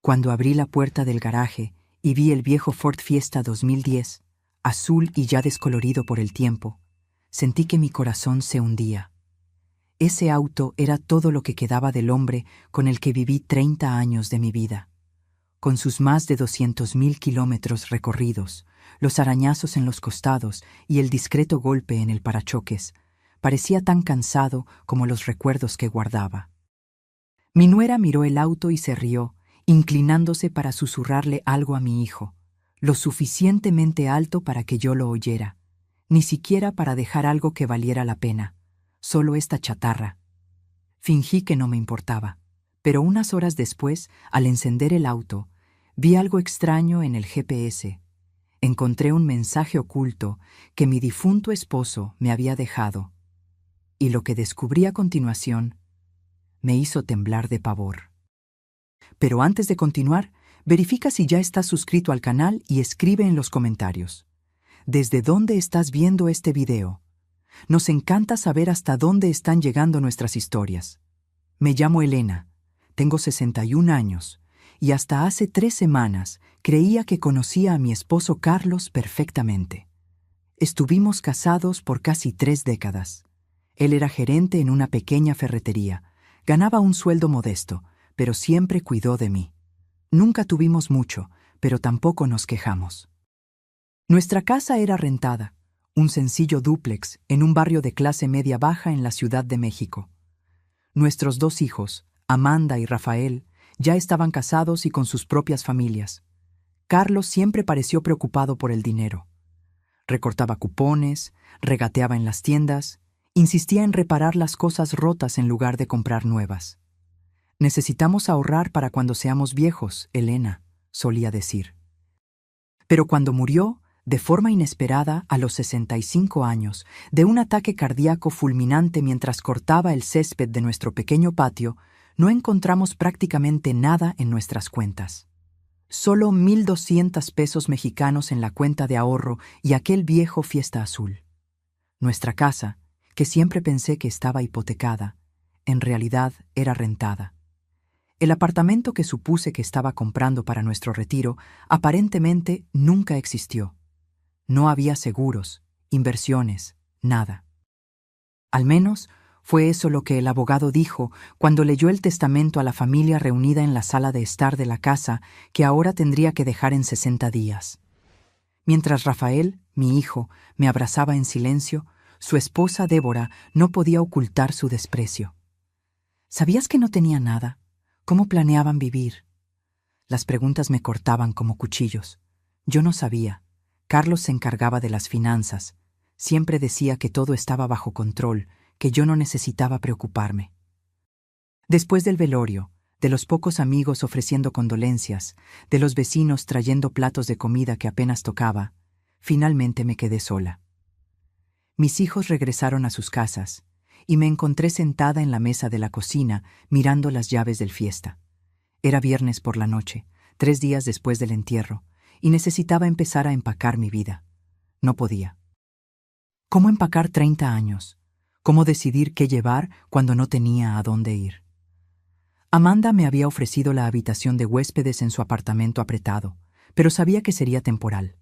Cuando abrí la puerta del garaje y vi el viejo Ford Fiesta 2010, azul y ya descolorido por el tiempo, sentí que mi corazón se hundía. Ese auto era todo lo que quedaba del hombre con el que viví 30 años de mi vida. Con sus más de 200.000 kilómetros recorridos, los arañazos en los costados y el discreto golpe en el parachoques, parecía tan cansado como los recuerdos que guardaba. Mi nuera miró el auto y se rió, inclinándose para susurrarle algo a mi hijo, lo suficientemente alto para que yo lo oyera, ni siquiera para dejar algo que valiera la pena, solo esta chatarra. Fingí que no me importaba, pero unas horas después, al encender el auto, vi algo extraño en el GPS. Encontré un mensaje oculto que mi difunto esposo me había dejado, y lo que descubrí a continuación me hizo temblar de pavor. Pero antes de continuar, verifica si ya estás suscrito al canal y escribe en los comentarios ¿desde dónde estás viendo este video? Nos encanta saber hasta dónde están llegando nuestras historias. Me llamo Elena, tengo 61 años, y hasta hace 3 semanas creía que conocía a mi esposo Carlos perfectamente. Estuvimos casados por casi 3 décadas. Él era gerente en una pequeña ferretería, ganaba un sueldo modesto, pero siempre cuidó de mí. Nunca tuvimos mucho, pero tampoco nos quejamos. Nuestra casa era rentada, un sencillo dúplex en un barrio de clase media-baja en la Ciudad de México. Nuestros 2 hijos, Amanda y Rafael, ya estaban casados y con sus propias familias. Carlos siempre pareció preocupado por el dinero. Recortaba cupones, regateaba en las tiendas, insistía en reparar las cosas rotas en lugar de comprar nuevas. Necesitamos ahorrar para cuando seamos viejos, Elena, solía decir. Pero cuando murió, de forma inesperada, a los 65 años, de un ataque cardíaco fulminante mientras cortaba el césped de nuestro pequeño patio, no encontramos prácticamente nada en nuestras cuentas. Solo 1,200 pesos mexicanos en la cuenta de ahorro y aquel viejo Fiesta azul. Nuestra casa, que siempre pensé que estaba hipotecada, en realidad era rentada. El apartamento que supuse que estaba comprando para nuestro retiro aparentemente nunca existió. No había seguros, inversiones, nada. Al menos fue eso lo que el abogado dijo cuando leyó el testamento a la familia reunida en la sala de estar de la casa que ahora tendría que dejar en 60 días. Mientras Rafael, mi hijo, me abrazaba en silencio, su esposa Débora no podía ocultar su desprecio. ¿Sabías que no tenía nada? ¿Cómo planeaban vivir? Las preguntas me cortaban como cuchillos. Yo no sabía. Carlos se encargaba de las finanzas. Siempre decía que todo estaba bajo control, que yo no necesitaba preocuparme. Después del velorio, de los pocos amigos ofreciendo condolencias, de los vecinos trayendo platos de comida que apenas tocaba, finalmente me quedé sola. Mis hijos regresaron a sus casas, y me encontré sentada en la mesa de la cocina mirando las llaves del Fiesta. Era viernes por la noche, 3 días después del entierro, y necesitaba empezar a empacar mi vida. No podía. ¿Cómo empacar 30 años? ¿Cómo decidir qué llevar cuando no tenía a dónde ir? Amanda me había ofrecido la habitación de huéspedes en su apartamento apretado, pero sabía que sería temporal.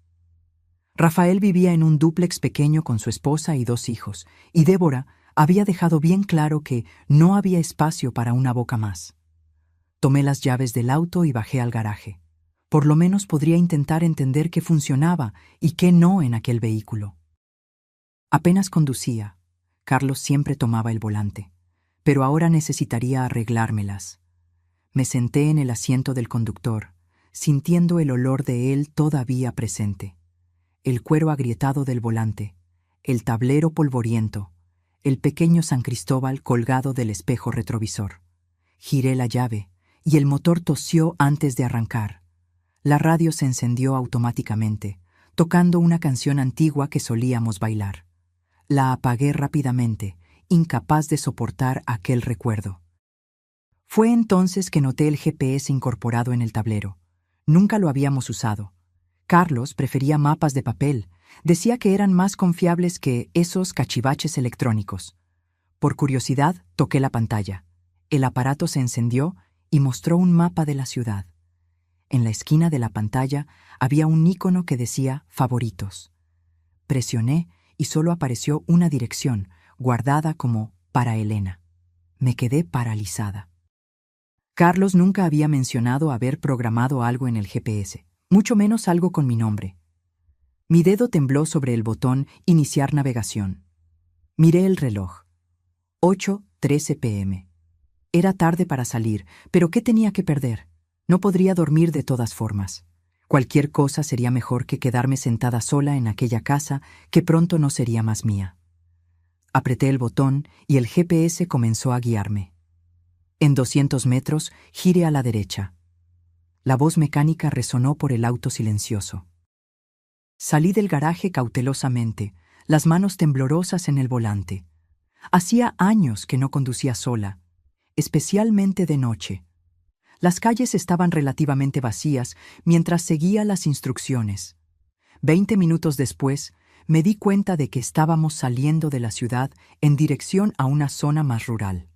Rafael vivía en un dúplex pequeño con su esposa y 2 hijos, y Débora había dejado bien claro que no había espacio para una boca más. Tomé las llaves del auto y bajé al garaje. Por lo menos podría intentar entender qué funcionaba y qué no en aquel vehículo. Apenas conducía. Carlos siempre tomaba el volante, pero ahora necesitaría arreglármelas. Me senté en el asiento del conductor, sintiendo el olor de él todavía presente. El cuero agrietado del volante, el tablero polvoriento, el pequeño San Cristóbal colgado del espejo retrovisor. Giré la llave y el motor tosió antes de arrancar. La radio se encendió automáticamente, tocando una canción antigua que solíamos bailar. La apagué rápidamente, incapaz de soportar aquel recuerdo. Fue entonces que noté el GPS incorporado en el tablero. Nunca lo habíamos usado. Carlos prefería mapas de papel. Decía que eran más confiables que esos cachivaches electrónicos. Por curiosidad, toqué la pantalla. El aparato se encendió y mostró un mapa de la ciudad. En la esquina de la pantalla había un icono que decía Favoritos. Presioné y solo apareció una dirección, guardada como para Elena. Me quedé paralizada. Carlos nunca había mencionado haber programado algo en el GPS, mucho menos algo con mi nombre. Mi dedo tembló sobre el botón Iniciar navegación. Miré el reloj. 8:13 p.m. Era tarde para salir, pero ¿qué tenía que perder? No podría dormir de todas formas. Cualquier cosa sería mejor que quedarme sentada sola en aquella casa que pronto no sería más mía. Apreté el botón y el GPS comenzó a guiarme. En 200 metros, gire a la derecha. La voz mecánica resonó por el auto silencioso. Salí del garaje cautelosamente, las manos temblorosas en el volante. Hacía años que no conducía sola, especialmente de noche. Las calles estaban relativamente vacías mientras seguía las instrucciones. 20 minutos después, me di cuenta de que estábamos saliendo de la ciudad en dirección a una zona más rural.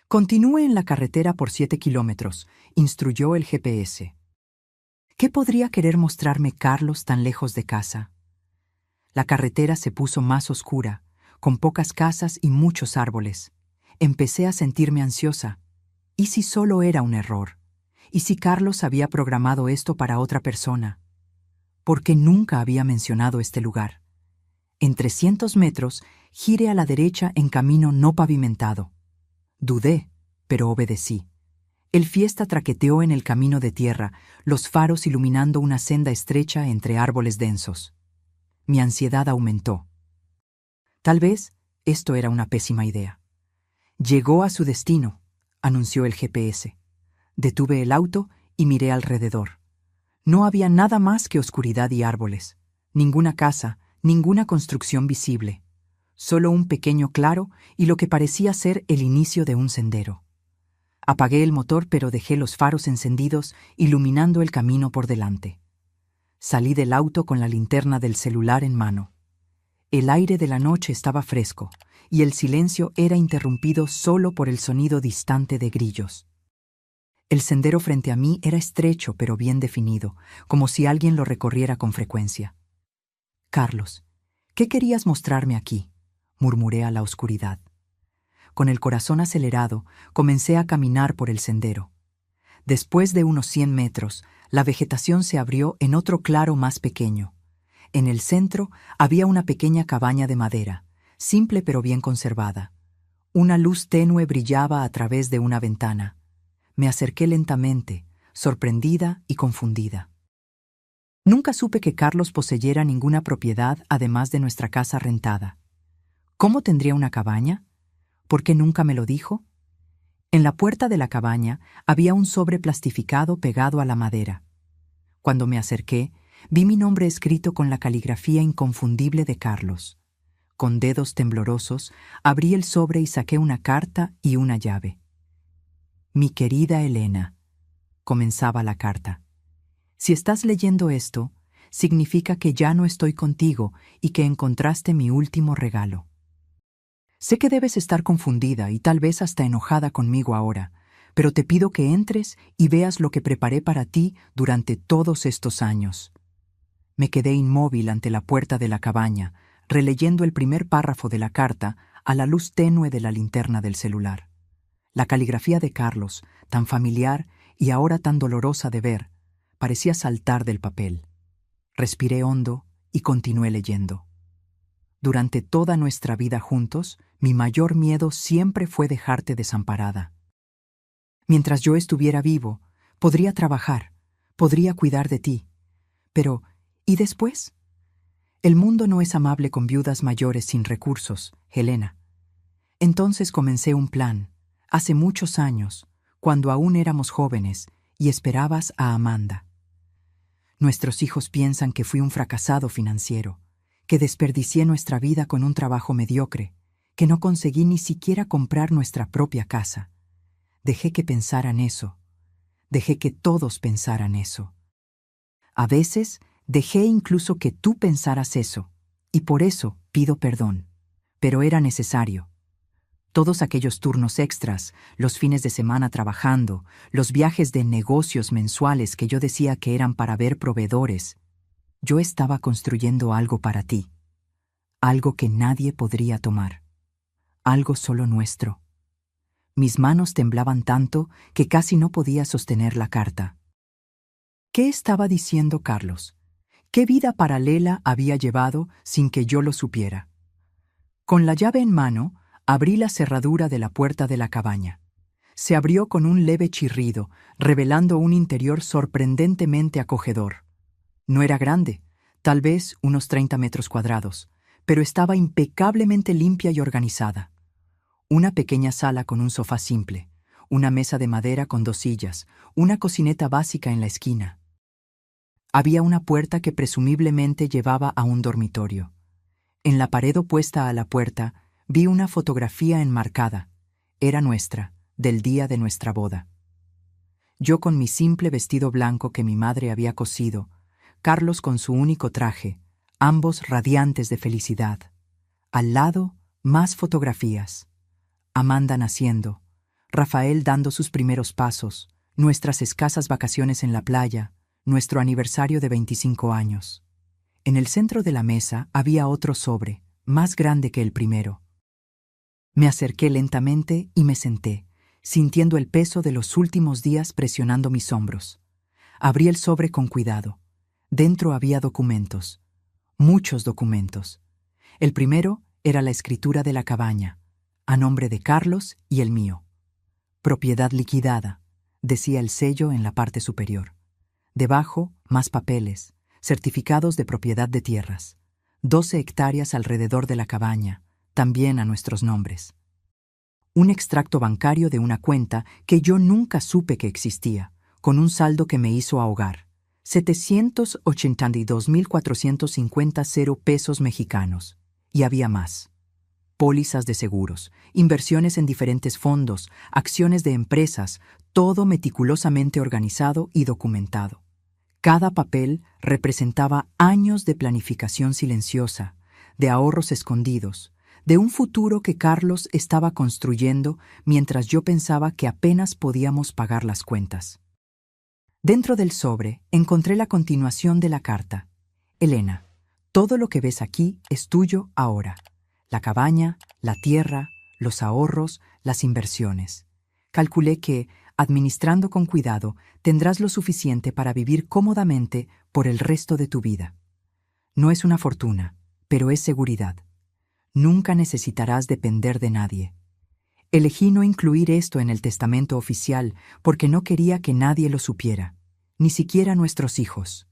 Continúe en la carretera por 7 kilómetros, instruyó el GPS. ¿Qué podría querer mostrarme Carlos tan lejos de casa? La carretera se puso más oscura, con pocas casas y muchos árboles. Empecé a sentirme ansiosa. ¿Y si solo era un error? ¿Y si Carlos había programado esto para otra persona? ¿Por qué nunca había mencionado este lugar? En 300 metros, gire a la derecha en camino no pavimentado. Dudé, pero obedecí. El Fiesta traqueteó en el camino de tierra, los faros iluminando una senda estrecha entre árboles densos. Mi ansiedad aumentó. Tal vez esto era una pésima idea. Llegó a su destino, anunció el GPS. Detuve el auto y miré alrededor. No había nada más que oscuridad y árboles. Ninguna casa, ninguna construcción visible. Solo un pequeño claro y lo que parecía ser el inicio de un sendero. Apagué el motor, pero dejé los faros encendidos, iluminando el camino por delante. Salí del auto con la linterna del celular en mano. El aire de la noche estaba fresco, y el silencio era interrumpido solo por el sonido distante de grillos. El sendero frente a mí era estrecho pero bien definido, como si alguien lo recorriera con frecuencia. «Carlos, ¿qué querías mostrarme aquí?», murmuré a la oscuridad. Con el corazón acelerado, comencé a caminar por el sendero. Después de unos 100 metros, la vegetación se abrió en otro claro más pequeño. En el centro había una pequeña cabaña de madera, simple pero bien conservada. Una luz tenue brillaba a través de una ventana. Me acerqué lentamente, sorprendida y confundida. Nunca supe que Carlos poseyera ninguna propiedad además de nuestra casa rentada. ¿Cómo tendría una cabaña? ¿Por qué nunca me lo dijo? En la puerta de la cabaña había un sobre plastificado pegado a la madera. Cuando me acerqué, vi mi nombre escrito con la caligrafía inconfundible de Carlos. Con dedos temblorosos, abrí el sobre y saqué una carta y una llave. «Mi querida Elena», comenzaba la carta. «Si estás leyendo esto, significa que ya no estoy contigo y que encontraste mi último regalo. Sé que debes estar confundida y tal vez hasta enojada conmigo ahora, pero te pido que entres y veas lo que preparé para ti durante todos estos años». Me quedé inmóvil ante la puerta de la cabaña, releyendo el primer párrafo de la carta a la luz tenue de la linterna del celular. La caligrafía de Carlos, tan familiar y ahora tan dolorosa de ver, parecía saltar del papel. Respiré hondo y continué leyendo. «Durante toda nuestra vida juntos, mi mayor miedo siempre fue dejarte desamparada. Mientras yo estuviera vivo, podría trabajar, podría cuidar de ti. Pero, ¿y después? El mundo no es amable con viudas mayores sin recursos, Helena. Entonces comencé un plan, hace muchos años, cuando aún éramos jóvenes, y esperabas a Amanda. Nuestros hijos piensan que fui un fracasado financiero, que desperdicié nuestra vida con un trabajo mediocre, que no conseguí ni siquiera comprar nuestra propia casa. Dejé que pensaran eso. Dejé que todos pensaran eso. A veces dejé incluso que tú pensaras eso, y por eso pido perdón. Pero era necesario. Todos aquellos turnos extras, los fines de semana trabajando, los viajes de negocios mensuales que yo decía que eran para ver proveedores. Yo estaba construyendo algo para ti, algo que nadie podría tomar, algo solo nuestro. Mis manos temblaban tanto que casi no podía sostener la carta. ¿Qué estaba diciendo Carlos? ¿Qué vida paralela había llevado sin que yo lo supiera? Con la llave en mano, abrí la cerradura de la puerta de la cabaña. Se abrió con un leve chirrido, revelando un interior sorprendentemente acogedor. No era grande, tal vez unos 30 metros cuadrados, pero estaba impecablemente limpia y organizada. Una pequeña sala con un sofá simple, una mesa de madera con 2 sillas, una cocineta básica en la esquina. Había una puerta que presumiblemente llevaba a un dormitorio. En la pared opuesta a la puerta vi una fotografía enmarcada. Era nuestra, del día de nuestra boda. Yo con mi simple vestido blanco que mi madre había cosido, Carlos con su único traje, ambos radiantes de felicidad. Al lado, más fotografías. Amanda naciendo, Rafael dando sus primeros pasos, nuestras escasas vacaciones en la playa, nuestro aniversario de 25 años. En el centro de la mesa había otro sobre, más grande que el primero. Me acerqué lentamente y me senté, sintiendo el peso de los últimos días presionando mis hombros. Abrí el sobre con cuidado. Dentro había documentos, muchos documentos. El primero era la escritura de la cabaña, a nombre de Carlos y el mío. Propiedad liquidada, decía el sello en la parte superior. Debajo, más papeles, certificados de propiedad de tierras. 12 hectáreas alrededor de la cabaña, también a nuestros nombres. Un extracto bancario de una cuenta que yo nunca supe que existía, con un saldo que me hizo ahogar. 782.450 pesos mexicanos. Y había más. Pólizas de seguros, inversiones en diferentes fondos, acciones de empresas, todo meticulosamente organizado y documentado. Cada papel representaba años de planificación silenciosa, de ahorros escondidos, de un futuro que Carlos estaba construyendo mientras yo pensaba que apenas podíamos pagar las cuentas. Dentro del sobre encontré la continuación de la carta. Elena, todo lo que ves aquí es tuyo ahora. La cabaña, la tierra, los ahorros, las inversiones. Calculé que, administrando con cuidado, tendrás lo suficiente para vivir cómodamente por el resto de tu vida. No es una fortuna, pero es seguridad. Nunca necesitarás depender de nadie. Elegí no incluir esto en el testamento oficial porque no quería que nadie lo supiera, ni siquiera nuestros hijos.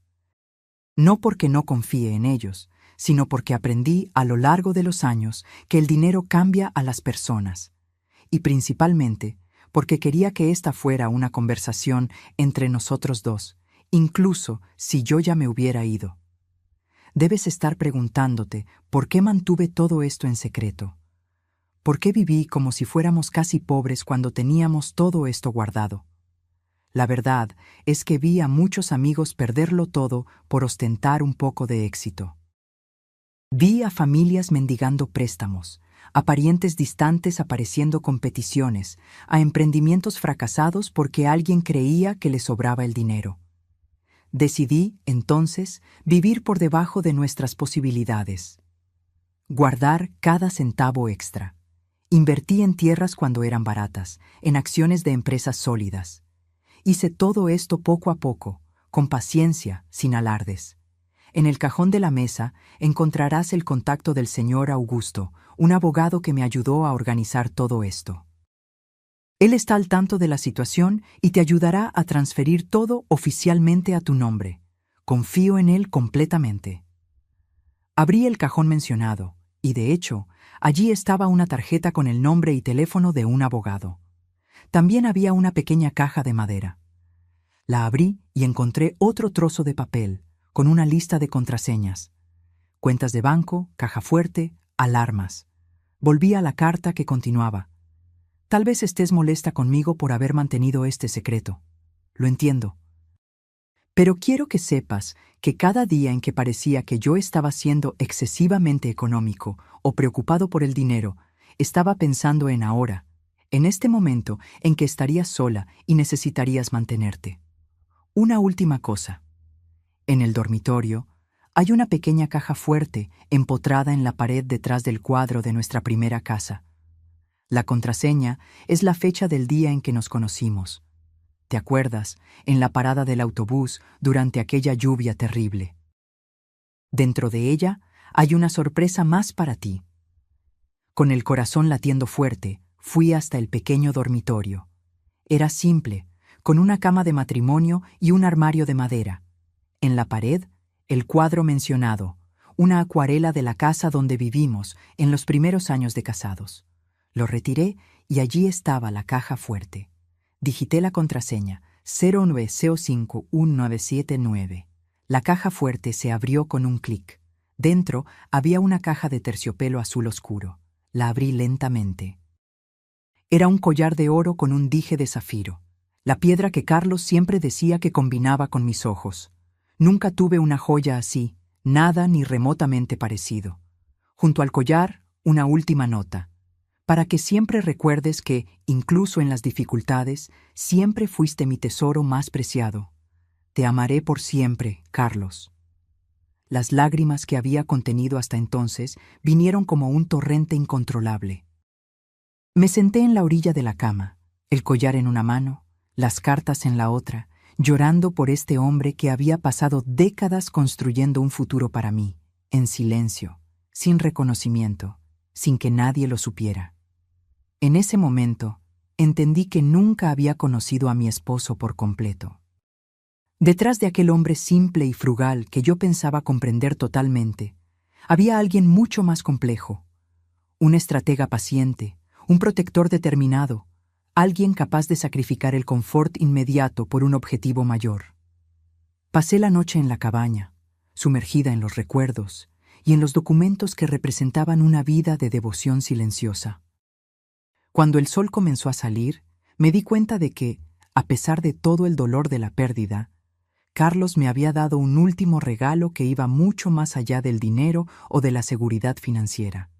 No porque no confíe en ellos, sino porque aprendí a lo largo de los años que el dinero cambia a las personas, y principalmente porque quería que esta fuera una conversación entre nosotros dos, incluso si yo ya me hubiera ido. Debes estar preguntándote por qué mantuve todo esto en secreto. ¿Por qué viví como si fuéramos casi pobres cuando teníamos todo esto guardado? La verdad es que vi a muchos amigos perderlo todo por ostentar un poco de éxito. Vi a familias mendigando préstamos, a parientes distantes apareciendo con peticiones, a emprendimientos fracasados porque alguien creía que les sobraba el dinero. Decidí, entonces, vivir por debajo de nuestras posibilidades. Guardar cada centavo extra. Invertí en tierras cuando eran baratas, en acciones de empresas sólidas. Hice todo esto poco a poco, con paciencia, sin alardes. En el cajón de la mesa encontrarás el contacto del señor Augusto, un abogado que me ayudó a organizar todo esto. Él está al tanto de la situación y te ayudará a transferir todo oficialmente a tu nombre. Confío en él completamente. Abrí el cajón mencionado, y de hecho, allí estaba una tarjeta con el nombre y teléfono de un abogado. También había una pequeña caja de madera. La abrí y encontré otro trozo de papel, con una lista de contraseñas. Cuentas de banco, caja fuerte, alarmas. Volví a la carta que continuaba. Tal vez estés molesta conmigo por haber mantenido este secreto. Lo entiendo. Pero quiero que sepas que cada día en que parecía que yo estaba siendo excesivamente económico o preocupado por el dinero, Estaba pensando en ahora, en este momento en que estarías sola y necesitarías mantenerte. Una última cosa. En el dormitorio hay una pequeña caja fuerte empotrada en la pared detrás del cuadro de nuestra primera casa. La contraseña es la fecha del día en que nos conocimos. ¿Te acuerdas? En la parada del autobús durante aquella lluvia terrible. Dentro de ella hay una sorpresa más para ti. Con el corazón latiendo fuerte, fui hasta el pequeño dormitorio. Era simple, con una cama de matrimonio y un armario de madera. En la pared, el cuadro mencionado, una acuarela de la casa donde vivimos en los primeros años de casados. Lo retiré y allí estaba la caja fuerte. Digité la contraseña 09051979. La caja fuerte se abrió con un clic. Dentro había una caja de terciopelo azul oscuro. La abrí lentamente. Era un collar de oro con un dije de zafiro, la piedra que Carlos siempre decía que combinaba con mis ojos. Nunca tuve una joya así, nada ni remotamente parecido. Junto al collar, una última nota, para que siempre recuerdes que, incluso en las dificultades, siempre fuiste mi tesoro más preciado. Te amaré por siempre, Carlos. Las lágrimas que había contenido hasta entonces vinieron como un torrente incontrolable. Me senté en la orilla de la cama, el collar en una mano, las cartas en la otra, llorando por este hombre que había pasado décadas construyendo un futuro para mí, en silencio, sin reconocimiento, sin que nadie lo supiera. En ese momento, entendí que nunca había conocido a mi esposo por completo. Detrás de aquel hombre simple y frugal que yo pensaba comprender totalmente, había alguien mucho más complejo, un estratega paciente, un protector determinado, alguien capaz de sacrificar el confort inmediato por un objetivo mayor. Pasé la noche en la cabaña, sumergida en los recuerdos y en los documentos que representaban una vida de devoción silenciosa. Cuando el sol comenzó a salir, me di cuenta de que, a pesar de todo el dolor de la pérdida, Carlos me había dado un último regalo que iba mucho más allá del dinero o de la seguridad financiera.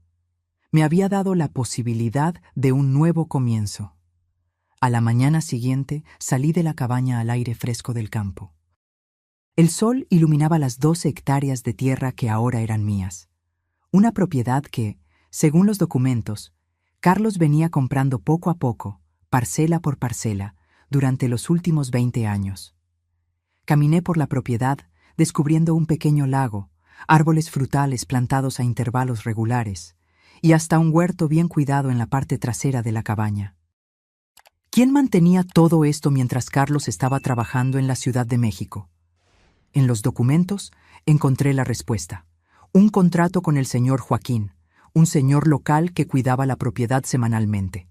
Me había dado la posibilidad de un nuevo comienzo. A la mañana siguiente salí de la cabaña al aire fresco del campo. El sol iluminaba las 12 hectáreas de tierra que ahora eran mías. Una propiedad que, según los documentos, Carlos venía comprando poco a poco, parcela por parcela, durante los últimos 20 años. Caminé por la propiedad, descubriendo un pequeño lago, árboles frutales plantados a intervalos regulares, y hasta un huerto bien cuidado en la parte trasera de la cabaña. ¿Quién mantenía todo esto mientras Carlos estaba trabajando en la Ciudad de México? En los documentos encontré la respuesta. Un contrato con el señor Joaquín, un señor local que cuidaba la propiedad semanalmente.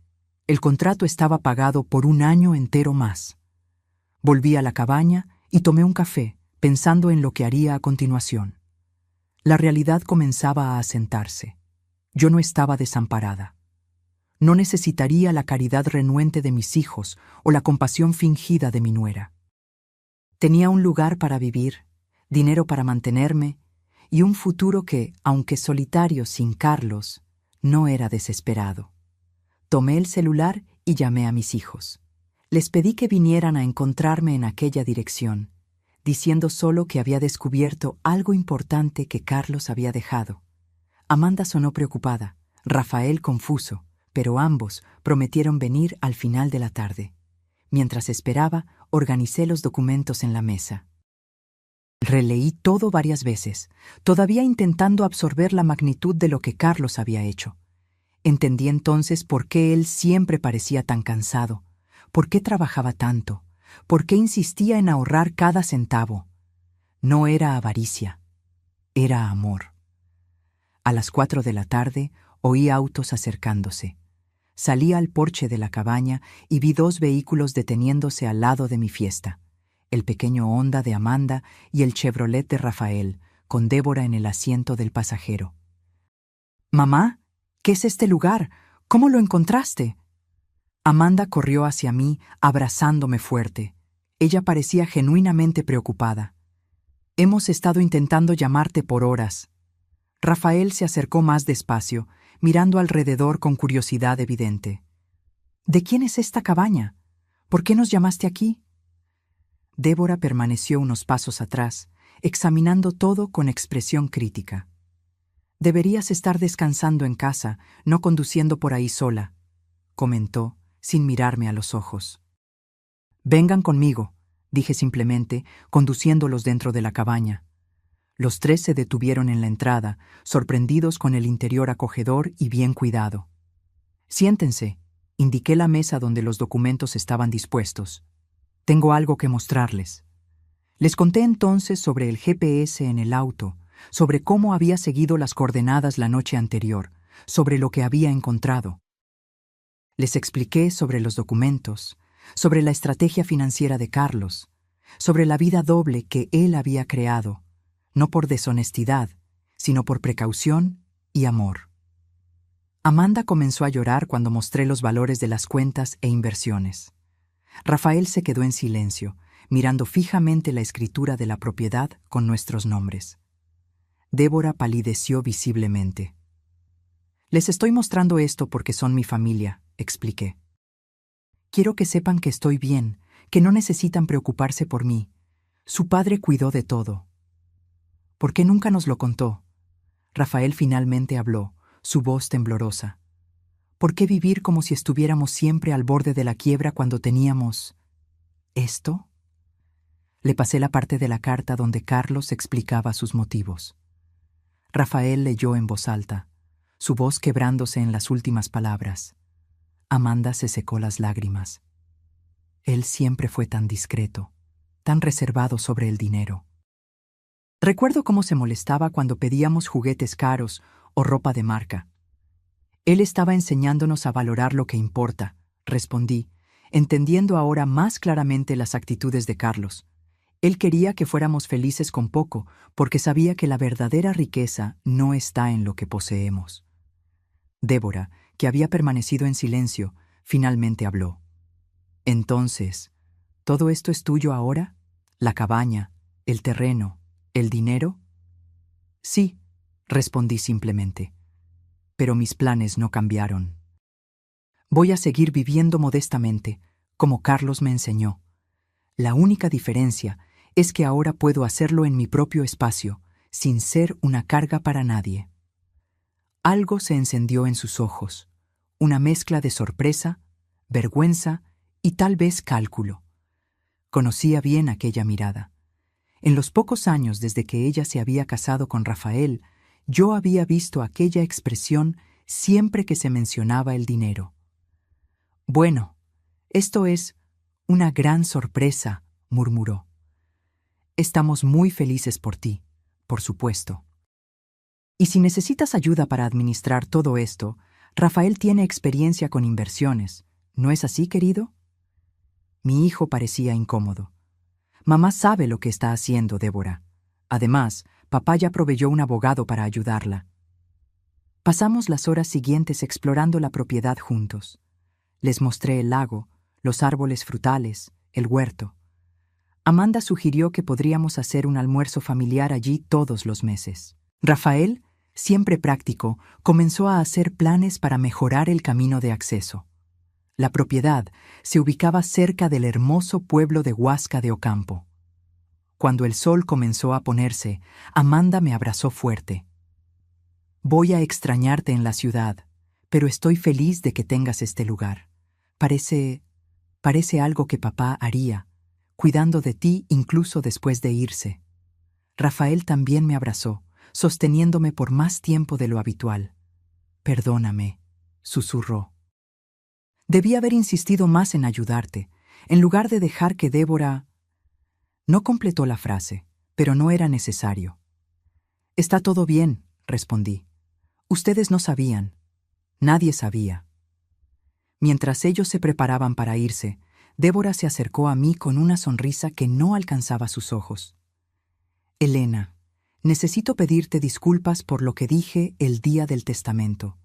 El contrato estaba pagado por un año entero más. Volví a la cabaña y tomé un café, pensando en lo que haría a continuación. La realidad comenzaba a asentarse. Yo no estaba desamparada. No necesitaría la caridad renuente de mis hijos o la compasión fingida de mi nuera. Tenía un lugar para vivir, dinero para mantenerme y un futuro que, aunque solitario sin Carlos, no era desesperado. Tomé el celular y llamé a mis hijos. Les pedí que vinieran a encontrarme en aquella dirección, diciendo solo que había descubierto algo importante que Carlos había dejado. Amanda sonó preocupada, Rafael confuso, pero ambos prometieron venir al final de la tarde. Mientras esperaba, organicé los documentos en la mesa. Releí todo varias veces, todavía intentando absorber la magnitud de lo que Carlos había hecho. Entendí entonces por qué él siempre parecía tan cansado, por qué trabajaba tanto, por qué insistía en ahorrar cada centavo. No era avaricia, era amor. A las 4 de la tarde oí autos acercándose. Salí al porche de la cabaña y vi 2 vehículos deteniéndose al lado de mi fiesta. El pequeño Honda de Amanda y el Chevrolet de Rafael, con Débora en el asiento del pasajero. «Mamá, ¿qué es este lugar? ¿Cómo lo encontraste?» Amanda corrió hacia mí, abrazándome fuerte. Ella parecía genuinamente preocupada. «Hemos estado intentando llamarte por horas». Rafael se acercó más despacio, mirando alrededor con curiosidad evidente. ¿De quién es esta cabaña? ¿Por qué nos llamaste aquí? Débora permaneció unos pasos atrás, examinando todo con expresión crítica. Deberías estar descansando en casa, no conduciendo por ahí sola, comentó, sin mirarme a los ojos. Vengan conmigo, dije simplemente, conduciéndolos dentro de la cabaña. Los tres se detuvieron en la entrada, sorprendidos con el interior acogedor y bien cuidado. Siéntense, indiqué la mesa donde los documentos estaban dispuestos. Tengo algo que mostrarles. Les conté entonces sobre el GPS en el auto, sobre cómo había seguido las coordenadas la noche anterior, sobre lo que había encontrado. Les expliqué sobre los documentos, sobre la estrategia financiera de Carlos, sobre la vida doble que él había creado, no por deshonestidad, sino por precaución y amor. Amanda comenzó a llorar cuando mostré los valores de las cuentas e inversiones. Rafael se quedó en silencio, mirando fijamente la escritura de la propiedad con nuestros nombres. Débora palideció visiblemente. Les estoy mostrando esto porque son mi familia, expliqué. Quiero que sepan que estoy bien, que no necesitan preocuparse por mí. Su padre cuidó de todo. ¿Por qué nunca nos lo contó? Rafael finalmente habló, su voz temblorosa. ¿Por qué vivir como si estuviéramos siempre al borde de la quiebra cuando teníamos... ¿esto? Le pasé la parte de la carta donde Carlos explicaba sus motivos. Rafael leyó en voz alta, su voz quebrándose en las últimas palabras. Amanda se secó las lágrimas. Él siempre fue tan discreto, tan reservado sobre el dinero. Recuerdo cómo se molestaba cuando pedíamos juguetes caros o ropa de marca. Él estaba enseñándonos a valorar lo que importa, respondí, entendiendo ahora más claramente las actitudes de Carlos. Él quería que fuéramos felices con poco, porque sabía que la verdadera riqueza no está en lo que poseemos. Débora, que había permanecido en silencio, finalmente habló. Entonces, ¿todo esto es tuyo ahora? ¿La cabaña, el terreno, el dinero? Sí, respondí simplemente. Pero mis planes no cambiaron. Voy a seguir viviendo modestamente, como Carlos me enseñó. La única diferencia es que ahora puedo hacerlo en mi propio espacio, sin ser una carga para nadie. Algo se encendió en sus ojos, una mezcla de sorpresa, vergüenza y tal vez cálculo. Conocía bien aquella mirada. En los pocos años desde que ella se había casado con Rafael, yo había visto aquella expresión siempre que se mencionaba el dinero. Bueno, esto es una gran sorpresa, murmuró. Estamos muy felices por ti, por supuesto. Y si necesitas ayuda para administrar todo esto, Rafael tiene experiencia con inversiones, ¿no es así, querido? Mi hijo parecía incómodo. Mamá sabe lo que está haciendo, Débora. Además, papá ya proveyó un abogado para ayudarla. Pasamos las horas siguientes explorando la propiedad juntos. Les mostré el lago, los árboles frutales, el huerto. Amanda sugirió que podríamos hacer un almuerzo familiar allí todos los meses. Rafael, siempre práctico, comenzó a hacer planes para mejorar el camino de acceso. La propiedad se ubicaba cerca del hermoso pueblo de Huasca de Ocampo. Cuando el sol comenzó a ponerse, Amanda me abrazó fuerte. Voy a extrañarte en la ciudad, pero estoy feliz de que tengas este lugar. Parece algo que papá haría, cuidando de ti incluso después de irse. Rafael también me abrazó, sosteniéndome por más tiempo de lo habitual. Perdóname, susurró. Debí haber insistido más en ayudarte, en lugar de dejar que Débora... No completó la frase, pero no era necesario. Está todo bien, respondí. Ustedes no sabían. Nadie sabía. Mientras ellos se preparaban para irse, Débora se acercó a mí con una sonrisa que no alcanzaba sus ojos. Elena, necesito pedirte disculpas por lo que dije el día del testamento,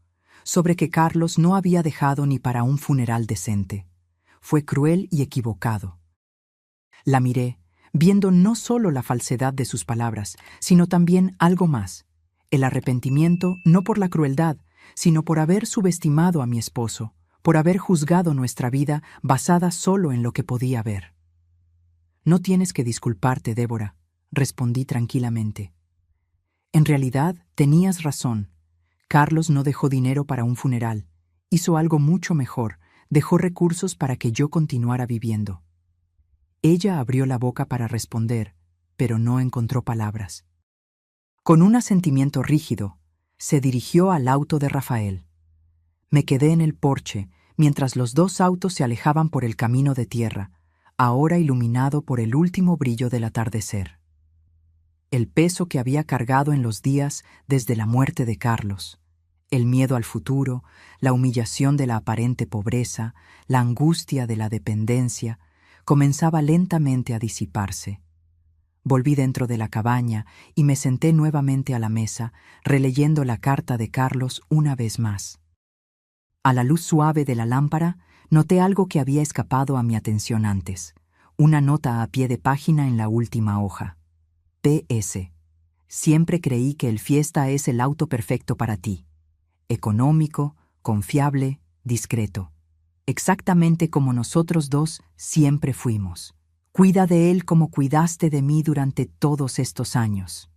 sobre que Carlos no había dejado ni para un funeral decente. Fue cruel y equivocado. La miré, viendo no solo la falsedad de sus palabras, sino también algo más, el arrepentimiento no por la crueldad, sino por haber subestimado a mi esposo, por haber juzgado nuestra vida basada solo en lo que podía ver. No tienes que disculparte, Débora, respondí tranquilamente. En realidad, tenías razón. Carlos no dejó dinero para un funeral. Hizo algo mucho mejor, dejó recursos para que yo continuara viviendo. Ella abrió la boca para responder, pero no encontró palabras. Con un asentimiento rígido, se dirigió al auto de Rafael. Me quedé en el porche, mientras los dos autos se alejaban por el camino de tierra, ahora iluminado por el último brillo del atardecer. El peso que había cargado en los días desde la muerte de Carlos, el miedo al futuro, la humillación de la aparente pobreza, la angustia de la dependencia, comenzaba lentamente a disiparse. Volví dentro de la cabaña y me senté nuevamente a la mesa, releyendo la carta de Carlos una vez más. A la luz suave de la lámpara, noté algo que había escapado a mi atención antes, una nota a pie de página en la última hoja. P.S. Siempre creí que el Fiesta es el auto perfecto para ti. Económico, confiable, discreto. Exactamente como nosotros dos siempre fuimos. Cuida de él como cuidaste de mí durante todos estos años.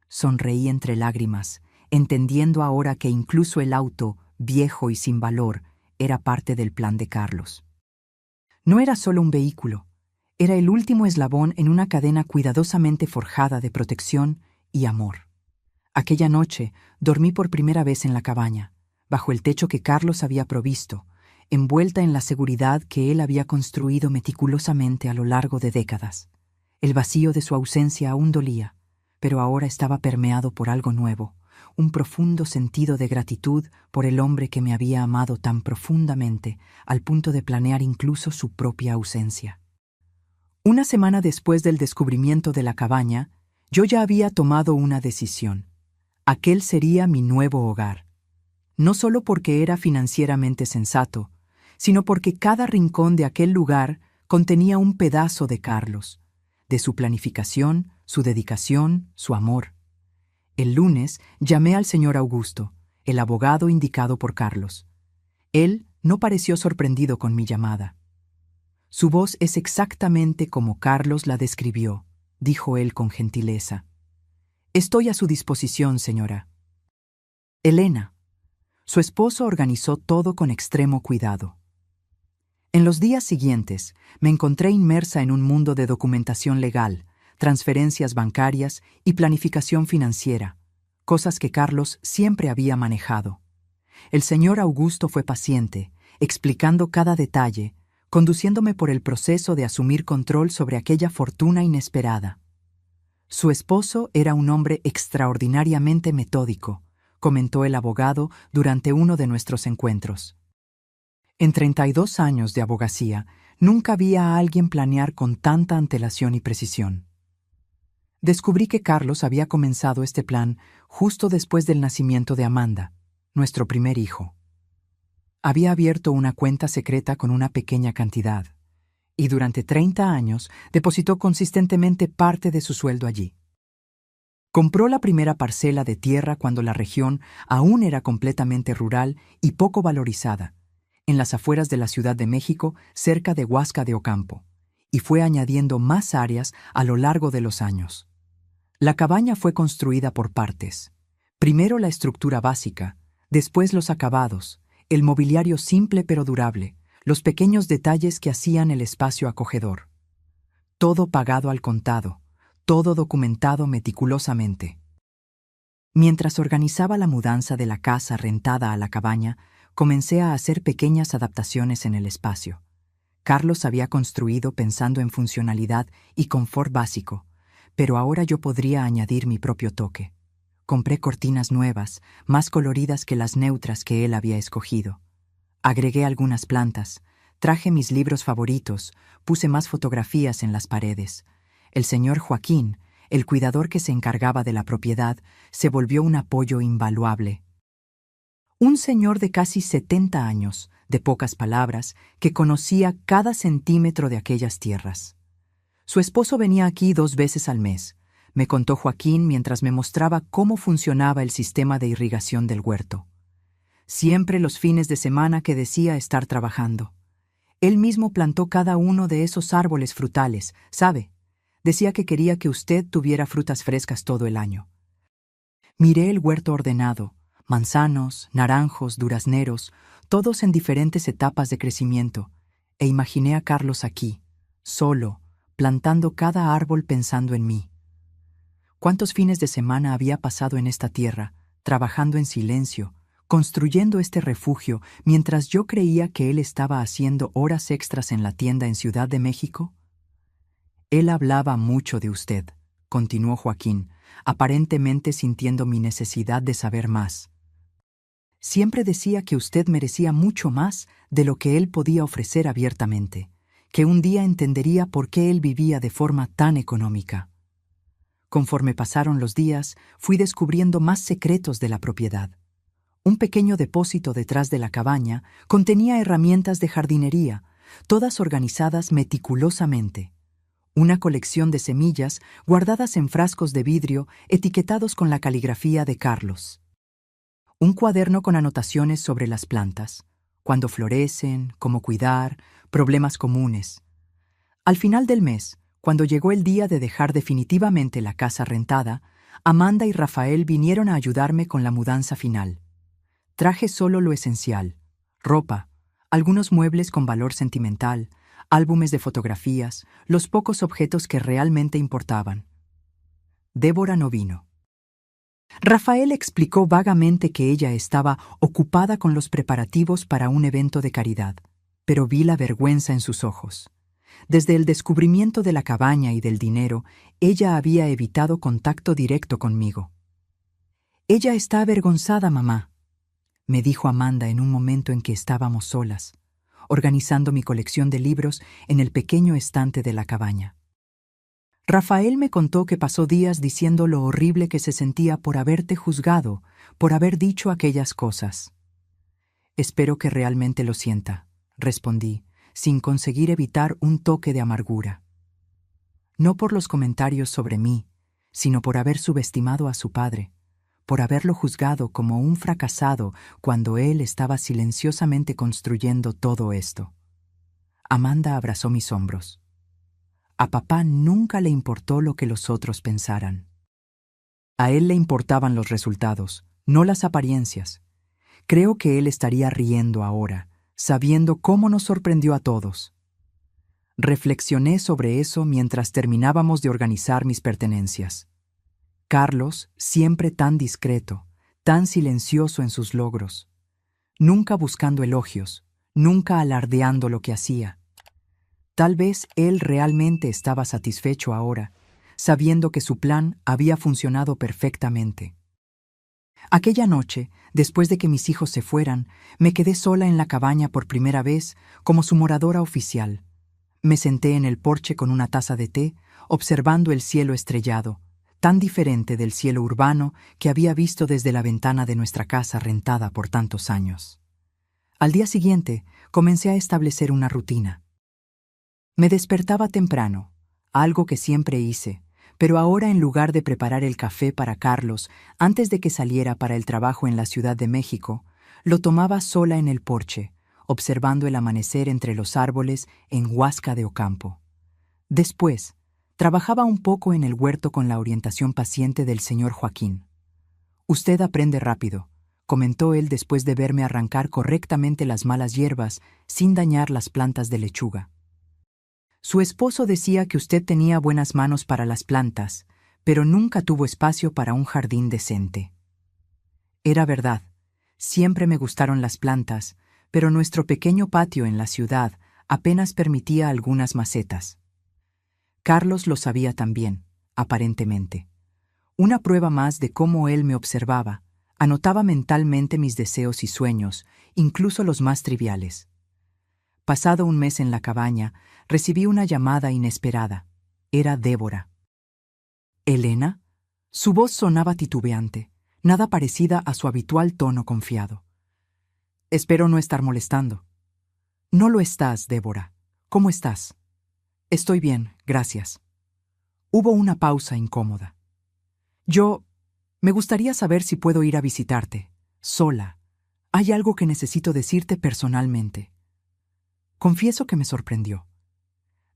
Sonreí entre lágrimas, entendiendo ahora que incluso el auto, viejo y sin valor, era parte del plan de Carlos. No era solo un vehículo, era el último eslabón en una cadena cuidadosamente forjada de protección y amor. Aquella noche dormí por primera vez en la cabaña, bajo el techo que Carlos había provisto, envuelta en la seguridad que él había construido meticulosamente a lo largo de décadas. El vacío de su ausencia aún dolía, pero ahora estaba permeado por algo nuevo, un profundo sentido de gratitud por el hombre que me había amado tan profundamente, al punto de planear incluso su propia ausencia. Una semana después del descubrimiento de la cabaña, yo ya había tomado una decisión. Aquel sería mi nuevo hogar. No solo porque era financieramente sensato, sino porque cada rincón de aquel lugar contenía un pedazo de Carlos, de su planificación, su dedicación, su amor. El lunes llamé al señor Augusto, el abogado indicado por Carlos. Él no pareció sorprendido con mi llamada. Su voz es exactamente como Carlos la describió, dijo él con gentileza. Estoy a su disposición, señora. Elena. Su esposo organizó todo con extremo cuidado. En los días siguientes, me encontré inmersa en un mundo de documentación legal, transferencias bancarias y planificación financiera, cosas que Carlos siempre había manejado. El señor Augusto fue paciente, explicando cada detalle, conduciéndome por el proceso de asumir control sobre aquella fortuna inesperada. Su esposo era un hombre extraordinariamente metódico, comentó el abogado durante uno de nuestros encuentros. En 32 años de abogacía, nunca vi a alguien planear con tanta antelación y precisión. Descubrí que Carlos había comenzado este plan justo después del nacimiento de Amanda, nuestro primer hijo. Había abierto una cuenta secreta con una pequeña cantidad, y durante 30 años depositó consistentemente parte de su sueldo allí. Compró la primera parcela de tierra cuando la región aún era completamente rural y poco valorizada, en las afueras de la Ciudad de México, cerca de Huasca de Ocampo, y fue añadiendo más áreas a lo largo de los años. La cabaña fue construida por partes. Primero la estructura básica, después los acabados, el mobiliario simple pero durable, los pequeños detalles que hacían el espacio acogedor. Todo pagado al contado, todo documentado meticulosamente. Mientras organizaba la mudanza de la casa rentada a la cabaña, comencé a hacer pequeñas adaptaciones en el espacio. Carlos había construido pensando en funcionalidad y confort básico, pero ahora yo podría añadir mi propio toque. Compré cortinas nuevas, más coloridas que las neutras que él había escogido. Agregué algunas plantas, traje mis libros favoritos, puse más fotografías en las paredes. El señor Joaquín, el cuidador que se encargaba de la propiedad, se volvió un apoyo invaluable. Un señor de casi 70 años, de pocas palabras, que conocía cada centímetro de aquellas tierras. Su esposo venía aquí 2 veces al mes, me contó Joaquín mientras me mostraba cómo funcionaba el sistema de irrigación del huerto. siempre los fines de semana que decía estar trabajando. Él mismo plantó cada uno de esos árboles frutales, ¿sabe? Decía que quería que usted tuviera frutas frescas todo el año. Miré el huerto ordenado, manzanos, naranjos, durazneros, todos en diferentes etapas de crecimiento, e imaginé a Carlos aquí, solo, plantando cada árbol pensando en mí. ¿Cuántos fines de semana había pasado en esta tierra, trabajando en silencio, construyendo este refugio, mientras yo creía que él estaba haciendo horas extras en la tienda en Ciudad de México? Él hablaba mucho de usted, continuó Joaquín, aparentemente sintiendo mi necesidad de saber más. Siempre decía que usted merecía mucho más de lo que él podía ofrecer abiertamente, que un día entendería por qué él vivía de forma tan económica. Conforme pasaron los días, fui descubriendo más secretos de la propiedad. Un pequeño depósito detrás de la cabaña contenía herramientas de jardinería, todas organizadas meticulosamente. Una colección de semillas guardadas en frascos de vidrio etiquetados con la caligrafía de Carlos. Un cuaderno con anotaciones sobre las plantas, cuándo florecen, cómo cuidar, problemas comunes. Al final del mes, cuando llegó el día de dejar definitivamente la casa rentada, Amanda y Rafael vinieron a ayudarme con la mudanza final. Traje solo lo esencial: ropa, algunos muebles con valor sentimental, álbumes de fotografías, los pocos objetos que realmente importaban. Débora no vino. Rafael explicó vagamente que ella estaba ocupada con los preparativos para un evento de caridad, pero vi la vergüenza en sus ojos. Desde el descubrimiento de la cabaña y del dinero, ella había evitado contacto directo conmigo. «Ella está avergonzada, mamá», me dijo Amanda en un momento en que estábamos solas, organizando mi colección de libros en el pequeño estante de la cabaña. Rafael me contó que pasó días diciendo lo horrible que se sentía por haberte juzgado, por haber dicho aquellas cosas. «Espero que realmente lo sienta», respondí, sin conseguir evitar un toque de amargura. No por los comentarios sobre mí, sino por haber subestimado a su padre, por haberlo juzgado como un fracasado cuando él estaba silenciosamente construyendo todo esto. Amanda abrazó mis hombros. A papá nunca le importó lo que los otros pensaran. A él le importaban los resultados, no las apariencias. Creo que él estaría riendo ahora, sabiendo cómo nos sorprendió a todos. Reflexioné sobre eso mientras terminábamos de organizar mis pertenencias. Carlos, siempre tan discreto, tan silencioso en sus logros, nunca buscando elogios, nunca alardeando lo que hacía. Tal vez él realmente estaba satisfecho ahora, sabiendo que su plan había funcionado perfectamente. Aquella noche, después de que mis hijos se fueran, me quedé sola en la cabaña por primera vez como su moradora oficial. Me senté en el porche con una taza de té, observando el cielo estrellado, tan diferente del cielo urbano que había visto desde la ventana de nuestra casa rentada por tantos años. Al día siguiente, comencé a establecer una rutina. Me despertaba temprano, algo que siempre hice, pero ahora en lugar de preparar el café para Carlos antes de que saliera para el trabajo en la Ciudad de México, lo tomaba sola en el porche, observando el amanecer entre los árboles en Huasca de Ocampo. Después, trabajaba un poco en el huerto con la orientación paciente del señor Joaquín. «Usted aprende rápido», comentó él después de verme arrancar correctamente las malas hierbas sin dañar las plantas de lechuga. «Su esposo decía que usted tenía buenas manos para las plantas, pero nunca tuvo espacio para un jardín decente». Era verdad, siempre me gustaron las plantas, pero nuestro pequeño patio en la ciudad apenas permitía algunas macetas. Carlos lo sabía también, aparentemente. Una prueba más de cómo él me observaba, anotaba mentalmente mis deseos y sueños, incluso los más triviales. Pasado un mes en la cabaña, recibí una llamada inesperada. Era Débora. «¿Elena?» Su voz sonaba titubeante, nada parecida a su habitual tono confiado. «Espero no estar molestando». «No lo estás, Débora. ¿Cómo estás?» «Estoy bien, gracias». Hubo una pausa incómoda. Me gustaría saber si puedo ir a visitarte, sola, Hay algo que necesito decirte personalmente. Confieso que me sorprendió.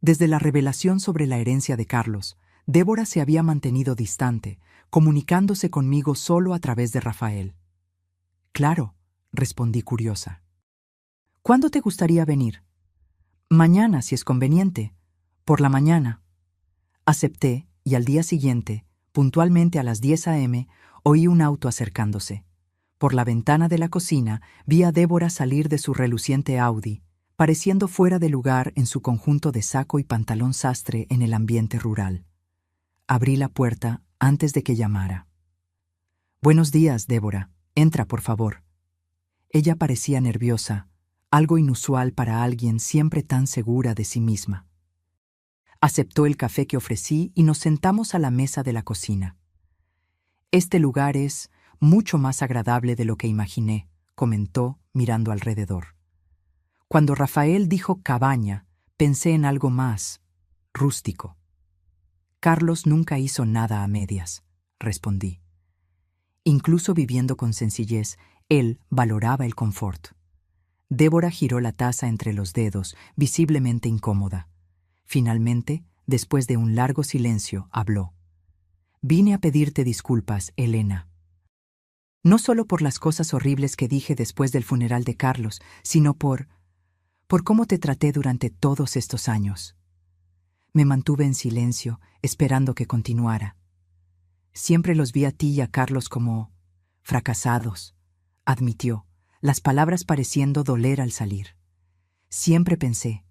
Desde la revelación sobre la herencia de Carlos, Débora se había mantenido distante, comunicándose conmigo solo a través de Rafael. Claro, respondí curiosa. ¿Cuándo te gustaría venir? Mañana, si es conveniente. Por la mañana. Acepté, y al día siguiente, puntualmente a las 10 a.m., oí un auto acercándose. Por la ventana de la cocina vi a Débora salir de su reluciente Audi, pareciendo fuera de lugar en su conjunto de saco y pantalón sastre en el ambiente rural. Abrí la puerta antes de que llamara. «Buenos días, Débora. Entra, por favor». Ella parecía nerviosa, algo inusual para alguien siempre tan segura de sí misma. Aceptó el café que ofrecí y nos sentamos a la mesa de la cocina. «Este lugar es mucho más agradable de lo que imaginé», comentó, mirando alrededor. Cuando Rafael dijo cabaña, pensé en algo más rústico. «Carlos nunca hizo nada a medias», respondí. Incluso viviendo con sencillez, él valoraba el confort. Débora giró la taza entre los dedos, visiblemente incómoda. Finalmente, después de un largo silencio, habló. «Vine a pedirte disculpas, Elena. No solo por las cosas horribles que dije después del funeral de Carlos, sino por cómo te traté durante todos estos años». Me mantuve en silencio, esperando que continuara. «Siempre los vi a ti y a Carlos como fracasados», admitió, las palabras pareciendo doler al salir. «Siempre pensé,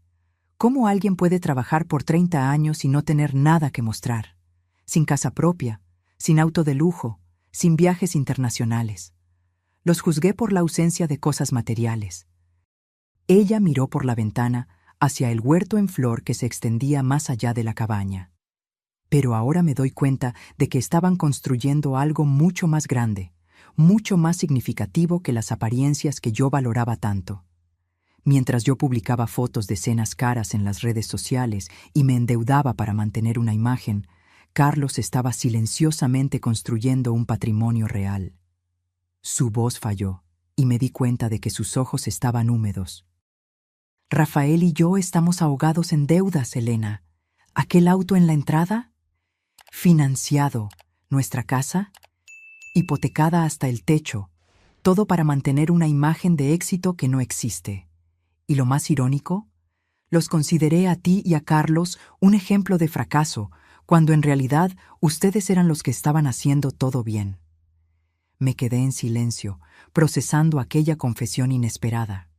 ¿cómo alguien puede trabajar por 30 años y no tener nada que mostrar? Sin casa propia, sin auto de lujo, sin viajes internacionales. Los juzgué por la ausencia de cosas materiales». Ella miró por la ventana hacia el huerto en flor que se extendía más allá de la cabaña. «Pero ahora me doy cuenta de que estaban construyendo algo mucho más grande, mucho más significativo que las apariencias que yo valoraba tanto. Mientras yo publicaba fotos de cenas caras en las redes sociales y me endeudaba para mantener una imagen, Carlos estaba silenciosamente construyendo un patrimonio real». Su voz falló, y me di cuenta de que sus ojos estaban húmedos. «Rafael y yo estamos ahogados en deudas, Elena. ¿Aquel auto en la entrada? Financiado. ¿Nuestra casa? Hipotecada hasta el techo. Todo para mantener una imagen de éxito que no existe. Y lo más irónico, los consideré a ti y a Carlos un ejemplo de fracaso, cuando en realidad ustedes eran los que estaban haciendo todo bien». Me quedé en silencio, procesando aquella confesión inesperada.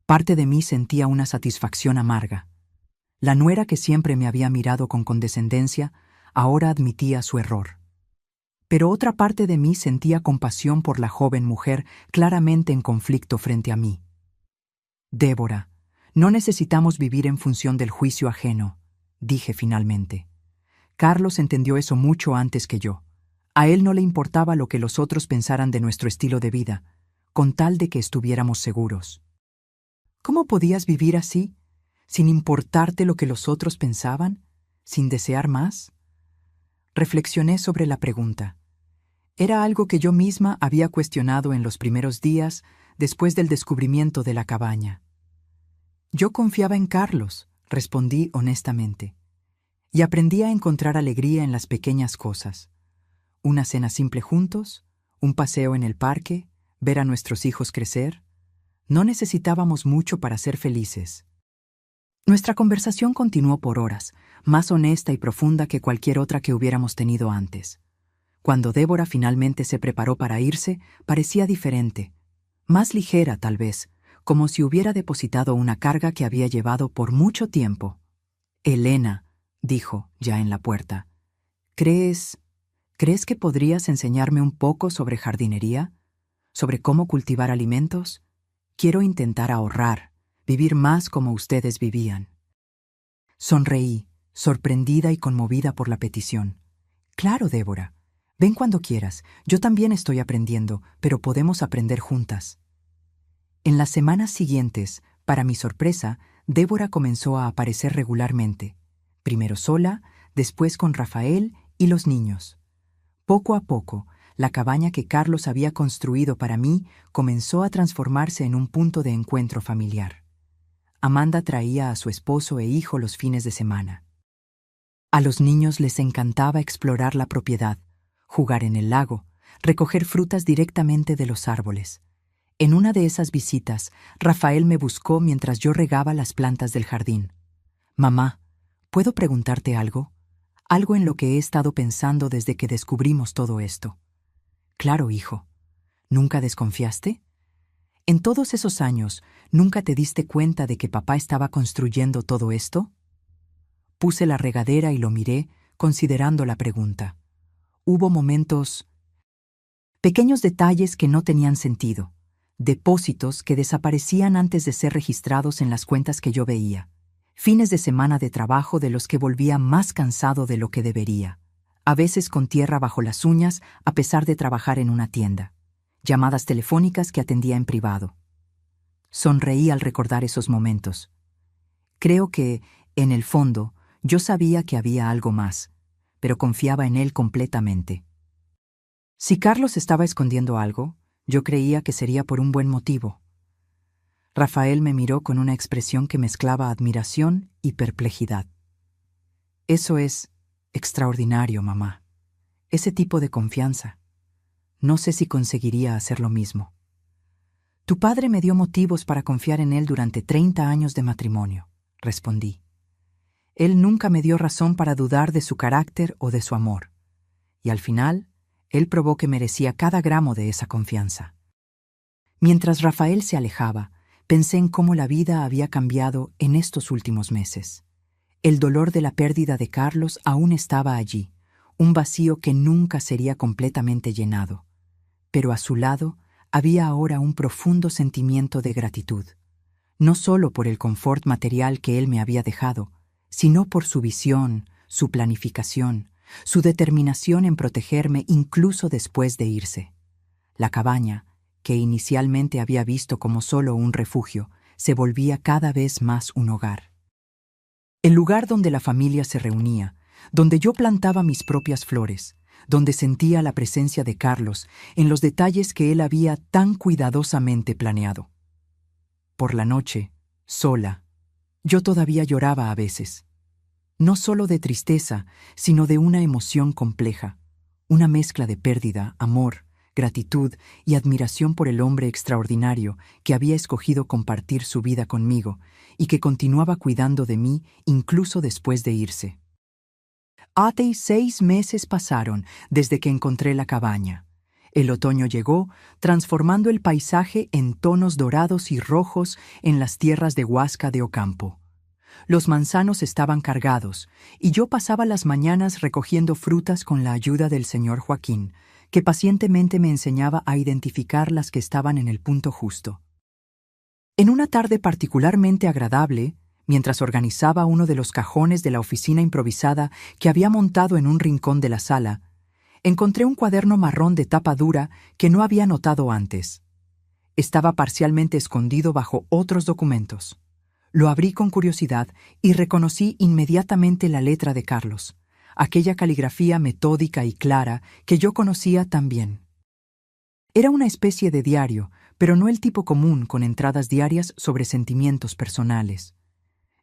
Parte de mí sentía una satisfacción amarga. La nuera que siempre me había mirado con condescendencia, ahora admitía su error. Pero otra parte de mí sentía compasión por la joven mujer claramente en conflicto frente a mí. «Débora, no necesitamos vivir en función del juicio ajeno», dije finalmente. Carlos entendió eso mucho antes que yo. A él no le importaba lo que los otros pensaran de nuestro estilo de vida, con tal de que estuviéramos seguros. ¿Cómo podías vivir así, sin importarte lo que los otros pensaban, sin desear más? Reflexioné sobre la pregunta. Era algo que yo misma había cuestionado en los primeros días después del descubrimiento de la cabaña. Yo confiaba en Carlos, respondí honestamente, y aprendí a encontrar alegría en las pequeñas cosas. Una cena simple juntos, un paseo en el parque, ver a nuestros hijos crecer. No necesitábamos mucho para ser felices. Nuestra conversación continuó por horas, más honesta y profunda que cualquier otra que hubiéramos tenido antes. Cuando Débora finalmente se preparó para irse, parecía diferente, más ligera tal vez, como si hubiera depositado una carga que había llevado por mucho tiempo. «Elena», dijo, ya en la puerta, ¿crees que podrías enseñarme un poco sobre jardinería? ¿Sobre cómo cultivar alimentos? Quiero intentar ahorrar, vivir más como ustedes vivían». Sonreí, sorprendida y conmovida por la petición. «Claro, Débora. Ven cuando quieras. Yo también estoy aprendiendo, pero podemos aprender juntas». En las semanas siguientes, para mi sorpresa, Débora comenzó a aparecer regularmente. Primero sola, después con Rafael y los niños. Poco a poco, la cabaña que Carlos había construido para mí comenzó a transformarse en un punto de encuentro familiar. Amanda traía a su esposo e hijo los fines de semana. A los niños les encantaba explorar la propiedad, jugar en el lago, recoger frutas directamente de los árboles. En una de esas visitas, Rafael me buscó mientras yo regaba las plantas del jardín. «Mamá, ¿puedo preguntarte algo? Algo en lo que he estado pensando desde que descubrimos todo esto». «Claro, hijo. ¿Nunca desconfiaste? En todos esos años, ¿nunca te diste cuenta de que papá estaba construyendo todo esto?» Puse la regadera y lo miré, considerando la pregunta. Hubo momentos, pequeños detalles que no tenían sentido, depósitos que desaparecían antes de ser registrados en las cuentas que yo veía, fines de semana de trabajo de los que volvía más cansado de lo que debería, a veces con tierra bajo las uñas a pesar de trabajar en una tienda, llamadas telefónicas que atendía en privado. Sonreí al recordar esos momentos. Creo que, en el fondo, yo sabía que había algo más, pero confiaba en él completamente. Si Carlos estaba escondiendo algo, yo creía que sería por un buen motivo. Rafael me miró con una expresión que mezclaba admiración y perplejidad. «Eso es extraordinario, mamá. Ese tipo de confianza. No sé si conseguiría hacer lo mismo». «Tu padre me dio motivos para confiar en él durante 30 años de matrimonio», respondí. «Él nunca me dio razón para dudar de su carácter o de su amor. Y al final, él probó que merecía cada gramo de esa confianza». Mientras Rafael se alejaba, pensé en cómo la vida había cambiado en estos últimos meses. El dolor de la pérdida de Carlos aún estaba allí, un vacío que nunca sería completamente llenado. Pero a su lado había ahora un profundo sentimiento de gratitud, no solo por el confort material que él me había dejado, sino por su visión, su planificación, su determinación en protegerme incluso después de irse. La cabaña, que inicialmente había visto como solo un refugio, se volvía cada vez más un hogar. El lugar donde la familia se reunía, donde yo plantaba mis propias flores, donde sentía la presencia de Carlos en los detalles que él había tan cuidadosamente planeado. Por la noche, sola, yo todavía lloraba a veces. No solo de tristeza, sino de una emoción compleja, una mezcla de pérdida, amor, gratitud y admiración por el hombre extraordinario que había escogido compartir su vida conmigo y que continuaba cuidando de mí incluso después de irse. Hasta 6 meses pasaron desde que encontré la cabaña. El otoño llegó, transformando el paisaje en tonos dorados y rojos en las tierras de Huasca de Ocampo. Los manzanos estaban cargados, y yo pasaba las mañanas recogiendo frutas con la ayuda del señor Joaquín, que pacientemente me enseñaba a identificar las que estaban en el punto justo. En una tarde particularmente agradable, mientras organizaba uno de los cajones de la oficina improvisada que había montado en un rincón de la sala, encontré un cuaderno marrón de tapa dura que no había notado antes. Estaba parcialmente escondido bajo otros documentos. Lo abrí con curiosidad y reconocí inmediatamente la letra de Carlos, aquella caligrafía metódica y clara que yo conocía tan bien. Era una especie de diario, pero no el tipo común con entradas diarias sobre sentimientos personales.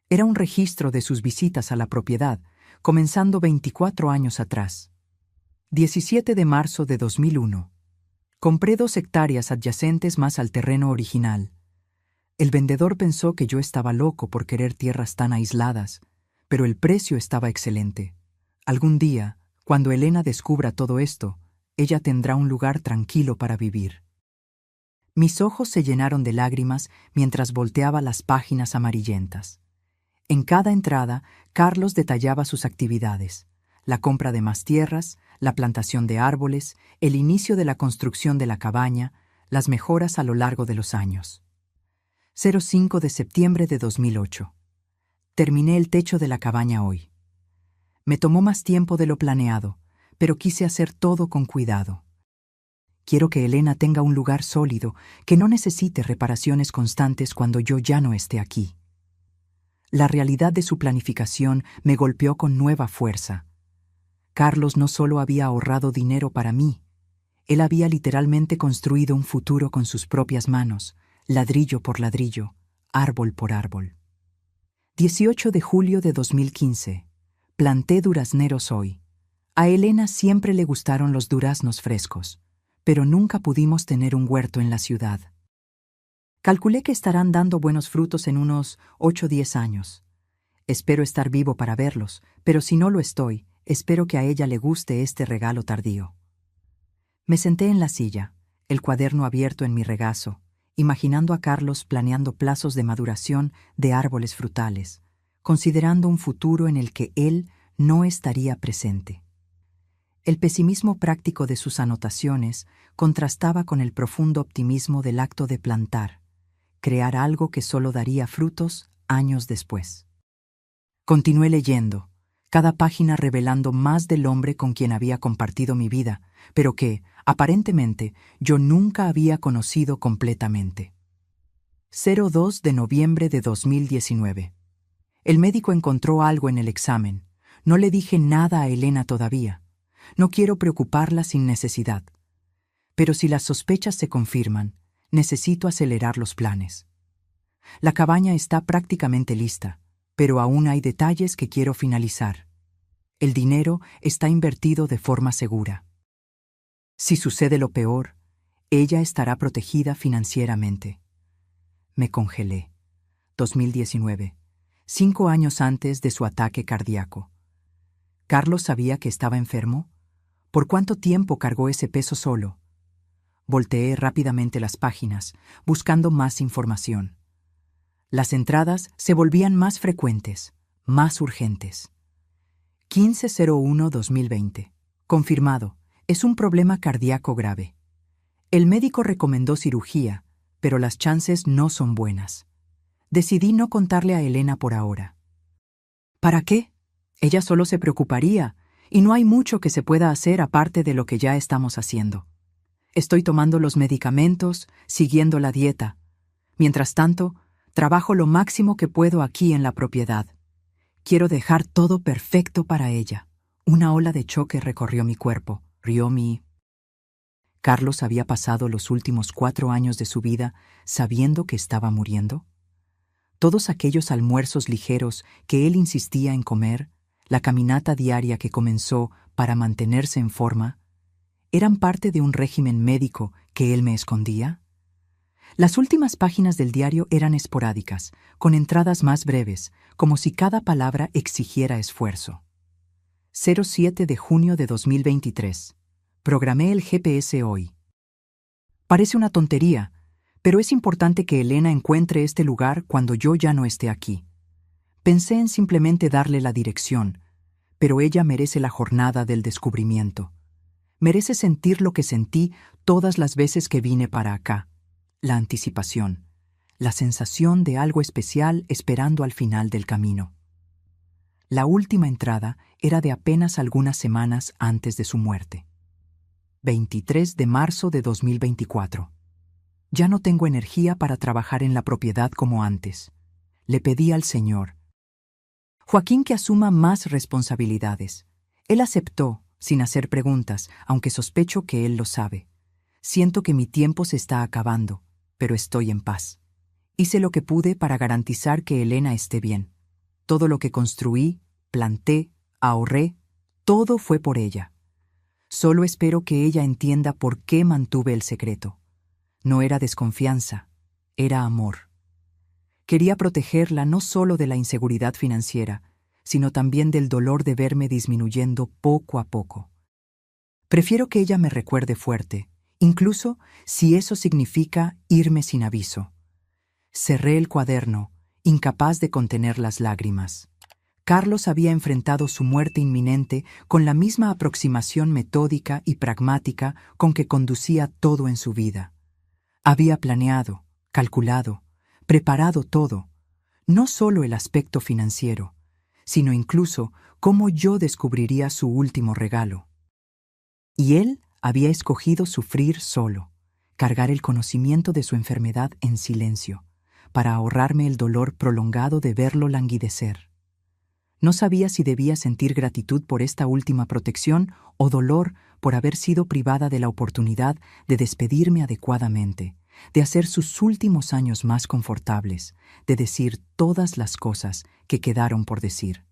Era un registro de sus visitas a la propiedad, comenzando 24 años atrás. 17 de marzo de 2001. Compré 2 hectáreas adyacentes más al terreno original. El vendedor pensó que yo estaba loco por querer tierras tan aisladas, pero el precio estaba excelente. Algún día, cuando Elena descubra todo esto, ella tendrá un lugar tranquilo para vivir. Mis ojos se llenaron de lágrimas mientras volteaba las páginas amarillentas. En cada entrada, Carlos detallaba sus actividades: la compra de más tierras, la plantación de árboles, el inicio de la construcción de la cabaña, las mejoras a lo largo de los años. 05 de septiembre de 2008. Terminé el techo de la cabaña hoy. Me tomó más tiempo de lo planeado, pero quise hacer todo con cuidado. Quiero que Elena tenga un lugar sólido, que no necesite reparaciones constantes cuando yo ya no esté aquí. La realidad de su planificación me golpeó con nueva fuerza. Carlos no solo había ahorrado dinero para mí, Él había literalmente construido un futuro con sus propias manos, ladrillo por ladrillo, árbol por árbol. 18 de julio de 2015. Planté durazneros hoy. A Elena siempre le gustaron los duraznos frescos, pero nunca pudimos tener un huerto en la ciudad. Calculé que estarán dando buenos frutos en unos 8 o 10 años. Espero estar vivo para verlos, pero si no lo estoy, espero que a ella le guste este regalo tardío. Me senté en la silla, el cuaderno abierto en mi regazo, imaginando a Carlos planeando plazos de maduración de árboles frutales, considerando un futuro en el que él no estaría presente. El pesimismo práctico de sus anotaciones contrastaba con el profundo optimismo del acto de plantar, crear algo que solo daría frutos años después. Continué leyendo, cada página revelando más del hombre con quien había compartido mi vida, pero que, aparentemente, yo nunca había conocido completamente. 02 de noviembre de 2019. El médico encontró algo en el examen. No le dije nada a Elena todavía. No quiero preocuparla sin necesidad. Pero si las sospechas se confirman, necesito acelerar los planes. La cabaña está prácticamente lista, pero aún hay detalles que quiero finalizar. El dinero está invertido de forma segura. Si sucede lo peor, ella estará protegida financieramente. Me congelé. 2019, 5 años antes de su ataque cardíaco. ¿Carlos sabía que estaba enfermo? ¿Por cuánto tiempo cargó ese peso solo? Volteé rápidamente las páginas, buscando más información. Las entradas se volvían más frecuentes, más urgentes. 15/01/2020. Confirmado, es un problema cardíaco grave. El médico recomendó cirugía, pero las chances no son buenas. Decidí no contarle a Elena por ahora. ¿Para qué? Ella solo se preocuparía, y no hay mucho que se pueda hacer aparte de lo que ya estamos haciendo. Estoy tomando los medicamentos, siguiendo la dieta. Mientras tanto, trabajo lo máximo que puedo aquí en la propiedad. Quiero dejar todo perfecto para ella. Una ola de choque recorrió mi cuerpo, rió mi... ¿Carlos había pasado los últimos 4 años de su vida sabiendo que estaba muriendo? Todos aquellos almuerzos ligeros que él insistía en comer, la caminata diaria que comenzó para mantenerse en forma, ¿eran parte de un régimen médico que él me escondía? Las últimas páginas del diario eran esporádicas, con entradas más breves, como si cada palabra exigiera esfuerzo. 07 de junio de 2023. Programé el GPS hoy. Parece una tontería, pero es importante que Elena encuentre este lugar cuando yo ya no esté aquí. Pensé en simplemente darle la dirección, pero ella merece la jornada del descubrimiento. Merece sentir lo que sentí todas las veces que vine para acá. La anticipación, la sensación de algo especial esperando al final del camino. La última entrada era de apenas algunas semanas antes de su muerte. 23 de marzo de 2024. Ya no tengo energía para trabajar en la propiedad como antes. Le pedí al Señor, Joaquín, que asuma más responsabilidades. Él aceptó, sin hacer preguntas, aunque sospecho que él lo sabe. Siento que mi tiempo se está acabando, pero estoy en paz. Hice lo que pude para garantizar que Elena esté bien. Todo lo que construí, planté, ahorré, todo fue por ella. Solo espero que ella entienda por qué mantuve el secreto. No era desconfianza, era amor. Quería protegerla no solo de la inseguridad financiera, sino también del dolor de verme disminuyendo poco a poco. Prefiero que ella me recuerde fuerte, incluso si eso significa irme sin aviso. Cerré el cuaderno, incapaz de contener las lágrimas. Carlos había enfrentado su muerte inminente con la misma aproximación metódica y pragmática con que conducía todo en su vida. Había planeado, calculado, preparado todo, no solo el aspecto financiero, sino incluso cómo yo descubriría su último regalo. Y él había escogido sufrir solo, cargar el conocimiento de su enfermedad en silencio, para ahorrarme el dolor prolongado de verlo languidecer. No sabía si debía sentir gratitud por esta última protección o dolor por haber sido privada de la oportunidad de despedirme adecuadamente, de hacer sus últimos años más confortables, de decir todas las cosas que quedaron por decir.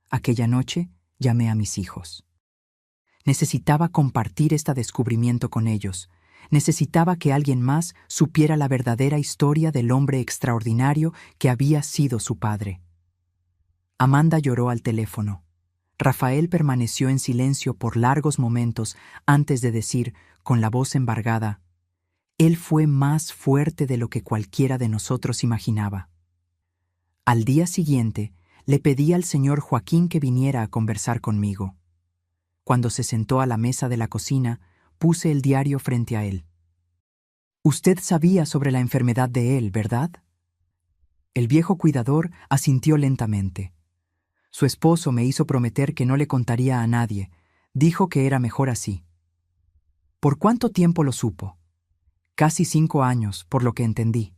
Aquella noche llamé a mis hijos. Necesitaba compartir este descubrimiento con ellos. Necesitaba que alguien más supiera la verdadera historia del hombre extraordinario que había sido su padre. Amanda lloró al teléfono. Rafael permaneció en silencio por largos momentos antes de decir, con la voz embargada, «Él fue más fuerte de lo que cualquiera de nosotros imaginaba». Al día siguiente, le pedí al señor Joaquín que viniera a conversar conmigo. Cuando se sentó a la mesa de la cocina, puse el diario frente a él. «Usted sabía sobre la enfermedad de él, ¿verdad?». El viejo cuidador asintió lentamente. Su esposo me hizo prometer que no le contaría a nadie. Dijo que era mejor así. ¿Por cuánto tiempo lo supo? Casi 5 años, por lo que entendí.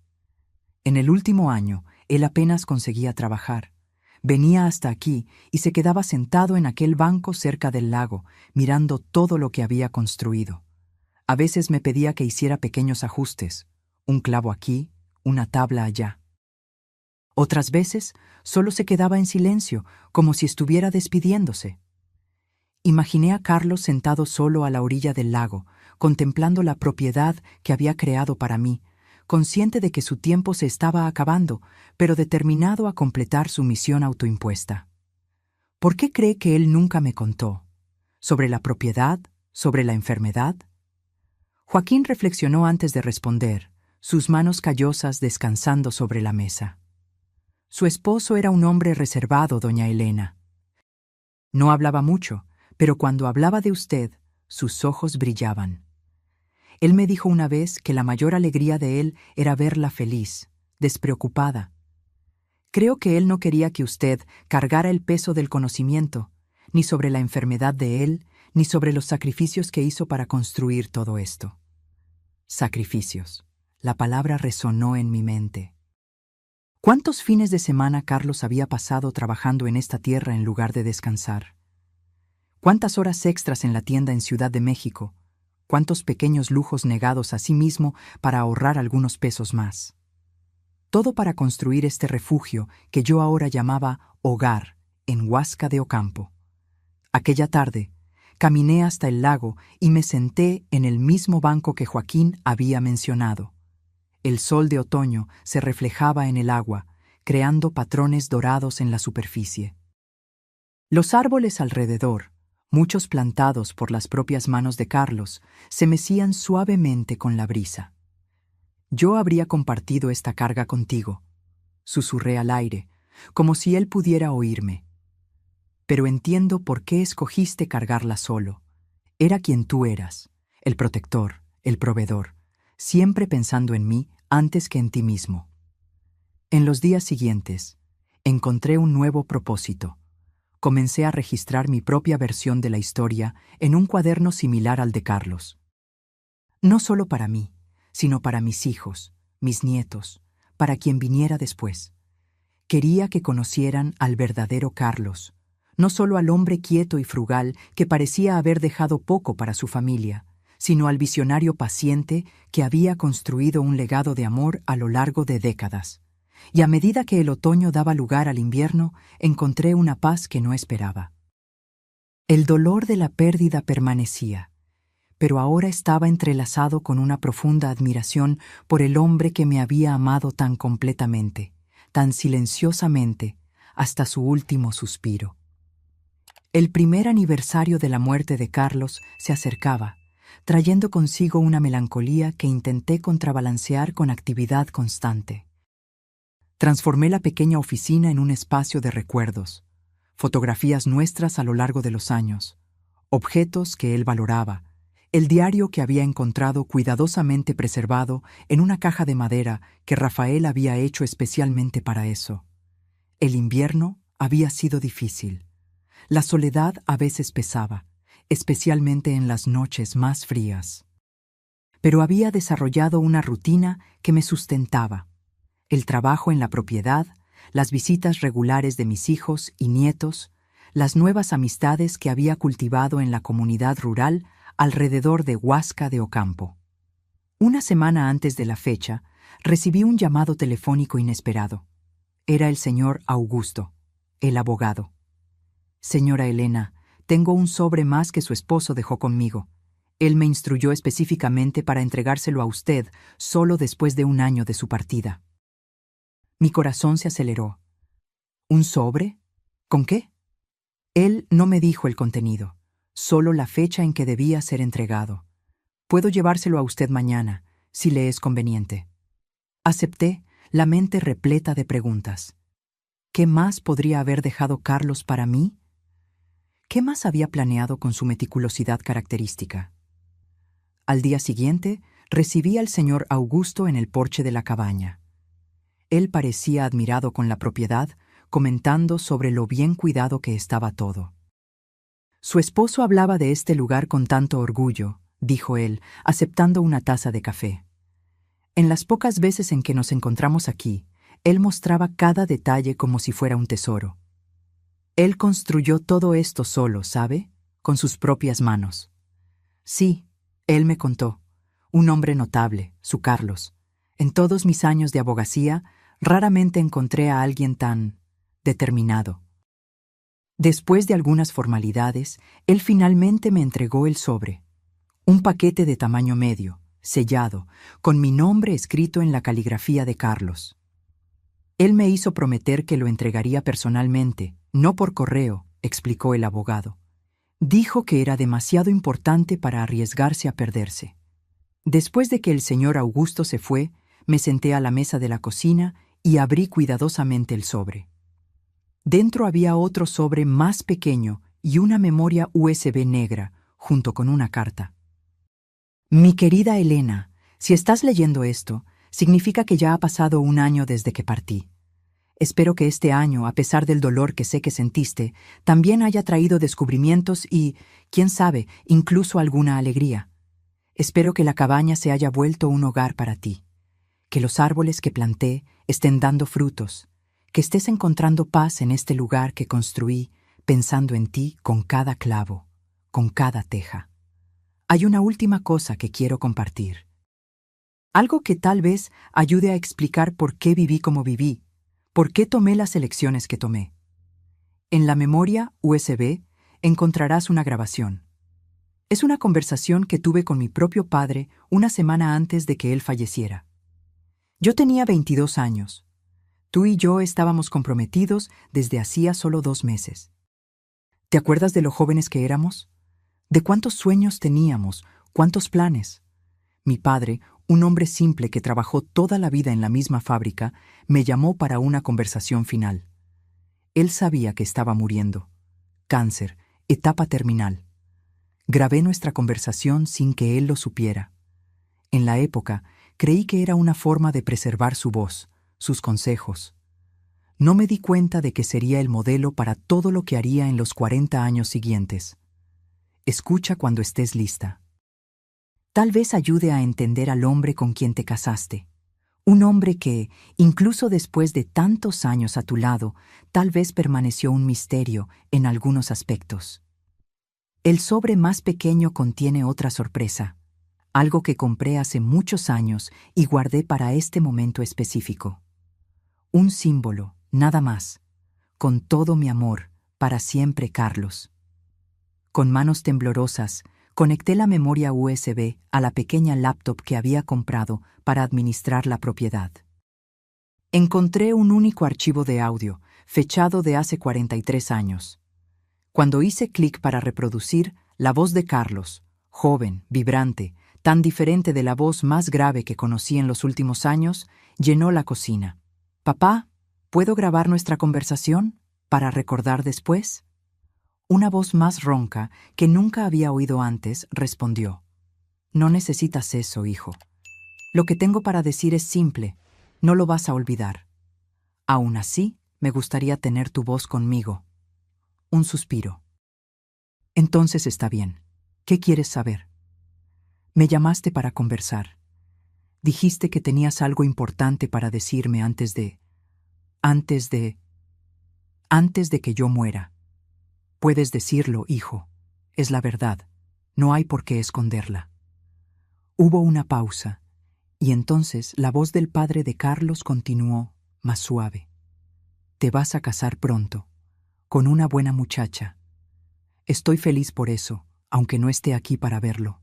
En el último año, él apenas conseguía trabajar. Venía hasta aquí y se quedaba sentado en aquel banco cerca del lago, mirando todo lo que había construido. A veces me pedía que hiciera pequeños ajustes, un clavo aquí, una tabla allá. Otras veces solo se quedaba en silencio, como si estuviera despidiéndose. Imaginé a Carlos sentado solo a la orilla del lago, contemplando la propiedad que había creado para mí, consciente de que su tiempo se estaba acabando, pero determinado a completar su misión autoimpuesta. ¿Por qué cree que él nunca me contó? ¿Sobre la propiedad? ¿Sobre la enfermedad? Joaquín reflexionó antes de responder, sus manos callosas descansando sobre la mesa. Su esposo era un hombre reservado, doña Elena. No hablaba mucho, pero cuando hablaba de usted, sus ojos brillaban. Él me dijo una vez que la mayor alegría de él era verla feliz, despreocupada. Creo que él no quería que usted cargara el peso del conocimiento, ni sobre la enfermedad de él, ni sobre los sacrificios que hizo para construir todo esto. Sacrificios. La palabra resonó en mi mente. ¿Cuántos fines de semana Carlos había pasado trabajando en esta tierra en lugar de descansar? ¿Cuántas horas extras en la tienda en Ciudad de México? ¿Cuántos pequeños lujos negados a sí mismo para ahorrar algunos pesos más? Todo para construir este refugio que yo ahora llamaba hogar en Huasca de Ocampo. Aquella tarde, caminé hasta el lago y me senté en el mismo banco que Joaquín había mencionado. El sol de otoño se reflejaba en el agua, creando patrones dorados en la superficie. Los árboles alrededor, muchos plantados por las propias manos de Carlos, se mecían suavemente con la brisa. «Yo habría compartido esta carga contigo», susurré al aire, como si él pudiera oírme. «Pero entiendo por qué escogiste cargarla solo. Era quien tú eras, el protector, el proveedor, siempre pensando en mí antes que en ti mismo». En los días siguientes, encontré un nuevo propósito. Comencé a registrar mi propia versión de la historia en un cuaderno similar al de Carlos. No solo para mí, sino para mis hijos, mis nietos, para quien viniera después. Quería que conocieran al verdadero Carlos, no solo al hombre quieto y frugal que parecía haber dejado poco para su familia, sino al visionario paciente que había construido un legado de amor a lo largo de décadas. Y a medida que el otoño daba lugar al invierno, encontré una paz que no esperaba. El dolor de la pérdida permanecía, pero ahora estaba entrelazado con una profunda admiración por el hombre que me había amado tan completamente, tan silenciosamente, hasta su último suspiro. El primer aniversario de la muerte de Carlos se acercaba, trayendo consigo una melancolía que intenté contrabalancear con actividad constante. Transformé la pequeña oficina en un espacio de recuerdos, fotografías nuestras a lo largo de los años, objetos que él valoraba, el diario que había encontrado cuidadosamente preservado en una caja de madera que Rafael había hecho especialmente para eso. El invierno había sido difícil. La soledad a veces pesaba, especialmente en las noches más frías. Pero había desarrollado una rutina que me sustentaba. El trabajo en la propiedad, las visitas regulares de mis hijos y nietos, las nuevas amistades que había cultivado en la comunidad rural alrededor de Huasca de Ocampo. Una semana antes de la fecha, recibí un llamado telefónico inesperado. Era el señor Augusto, el abogado. Señora Elena, tengo un sobre más que su esposo dejó conmigo. Él me instruyó específicamente para entregárselo a usted solo después de un año de su partida. Mi corazón se aceleró. ¿Un sobre? ¿Con qué? Él no me dijo el contenido, solo la fecha en que debía ser entregado. Puedo llevárselo a usted mañana, si le es conveniente. Acepté, la mente repleta de preguntas. ¿Qué más podría haber dejado Carlos para mí? ¿Qué más había planeado con su meticulosidad característica? Al día siguiente, recibí al señor Augusto en el porche de la cabaña. Él parecía admirado con la propiedad, comentando sobre lo bien cuidado que estaba todo. Su esposo hablaba de este lugar con tanto orgullo, dijo él, aceptando una taza de café. En las pocas veces en que nos encontramos aquí, él mostraba cada detalle como si fuera un tesoro. Él construyó todo esto solo, ¿sabe? Con sus propias manos. Sí, él me contó. Un hombre notable, su Carlos. En todos mis años de abogacía, raramente encontré a alguien tan determinado. Después de algunas formalidades, él finalmente me entregó el sobre. Un paquete de tamaño medio, sellado, con mi nombre escrito en la caligrafía de Carlos. Él me hizo prometer que lo entregaría personalmente, no por correo, explicó el abogado. Dijo que era demasiado importante para arriesgarse a perderse. Después de que el señor Augusto se fue, me senté a la mesa de la cocina y abrí cuidadosamente el sobre. Dentro había otro sobre más pequeño y una memoria USB negra, junto con una carta. Mi querida Elena, si estás leyendo esto, significa que ya ha pasado un año desde que partí. Espero que este año, a pesar del dolor que sé que sentiste, también haya traído descubrimientos y, quién sabe, incluso alguna alegría. Espero que la cabaña se haya vuelto un hogar para ti, que los árboles que planté estén dando frutos, que estés encontrando paz en este lugar que construí, pensando en ti con cada clavo, con cada teja. Hay una última cosa que quiero compartir. Algo que tal vez ayude a explicar por qué viví como viví, por qué tomé las elecciones que tomé. En la memoria USB encontrarás una grabación. Es una conversación que tuve con mi propio padre una semana antes de que él falleciera. Yo tenía 22 años. Tú y yo estábamos comprometidos desde hacía solo 2 meses. ¿Te acuerdas de lo jóvenes que éramos? ¿De cuántos sueños teníamos? ¿Cuántos planes? Mi padre, un hombre simple que trabajó toda la vida en la misma fábrica, me llamó para una conversación final. Él sabía que estaba muriendo. Cáncer, etapa terminal. Grabé nuestra conversación sin que él lo supiera. En la época, creí que era una forma de preservar su voz, sus consejos. No me di cuenta de que sería el modelo para todo lo que haría en los 40 años siguientes. Escucha cuando estés lista. Tal vez ayude a entender al hombre con quien te casaste. Un hombre que, incluso después de tantos años a tu lado, tal vez permaneció un misterio en algunos aspectos. El sobre más pequeño contiene otra sorpresa, algo que compré hace muchos años y guardé para este momento específico. Un símbolo, nada más. Con todo mi amor, para siempre, Carlos. Con manos temblorosas, conecté la memoria USB a la pequeña laptop que había comprado para administrar la propiedad. Encontré un único archivo de audio, fechado de hace 43 años. Cuando hice clic para reproducir, la voz de Carlos, joven, vibrante, tan diferente de la voz más grave que conocí en los últimos años, llenó la cocina. «Papá, ¿puedo grabar nuestra conversación para recordar después?» Una voz más ronca, que nunca había oído antes, respondió. «No necesitas eso, hijo. Lo que tengo para decir es simple. No lo vas a olvidar. Aún así, me gustaría tener tu voz conmigo». Un suspiro. «Entonces está bien. ¿Qué quieres saber?» «Me llamaste para conversar. Dijiste que tenías algo importante para decirme antes de que yo muera. Puedes decirlo, hijo. Es la verdad. No hay por qué esconderla. Hubo una pausa, y entonces la voz del padre de Carlos continuó, más suave. Te vas a casar pronto, con una buena muchacha. Estoy feliz por eso, aunque no esté aquí para verlo.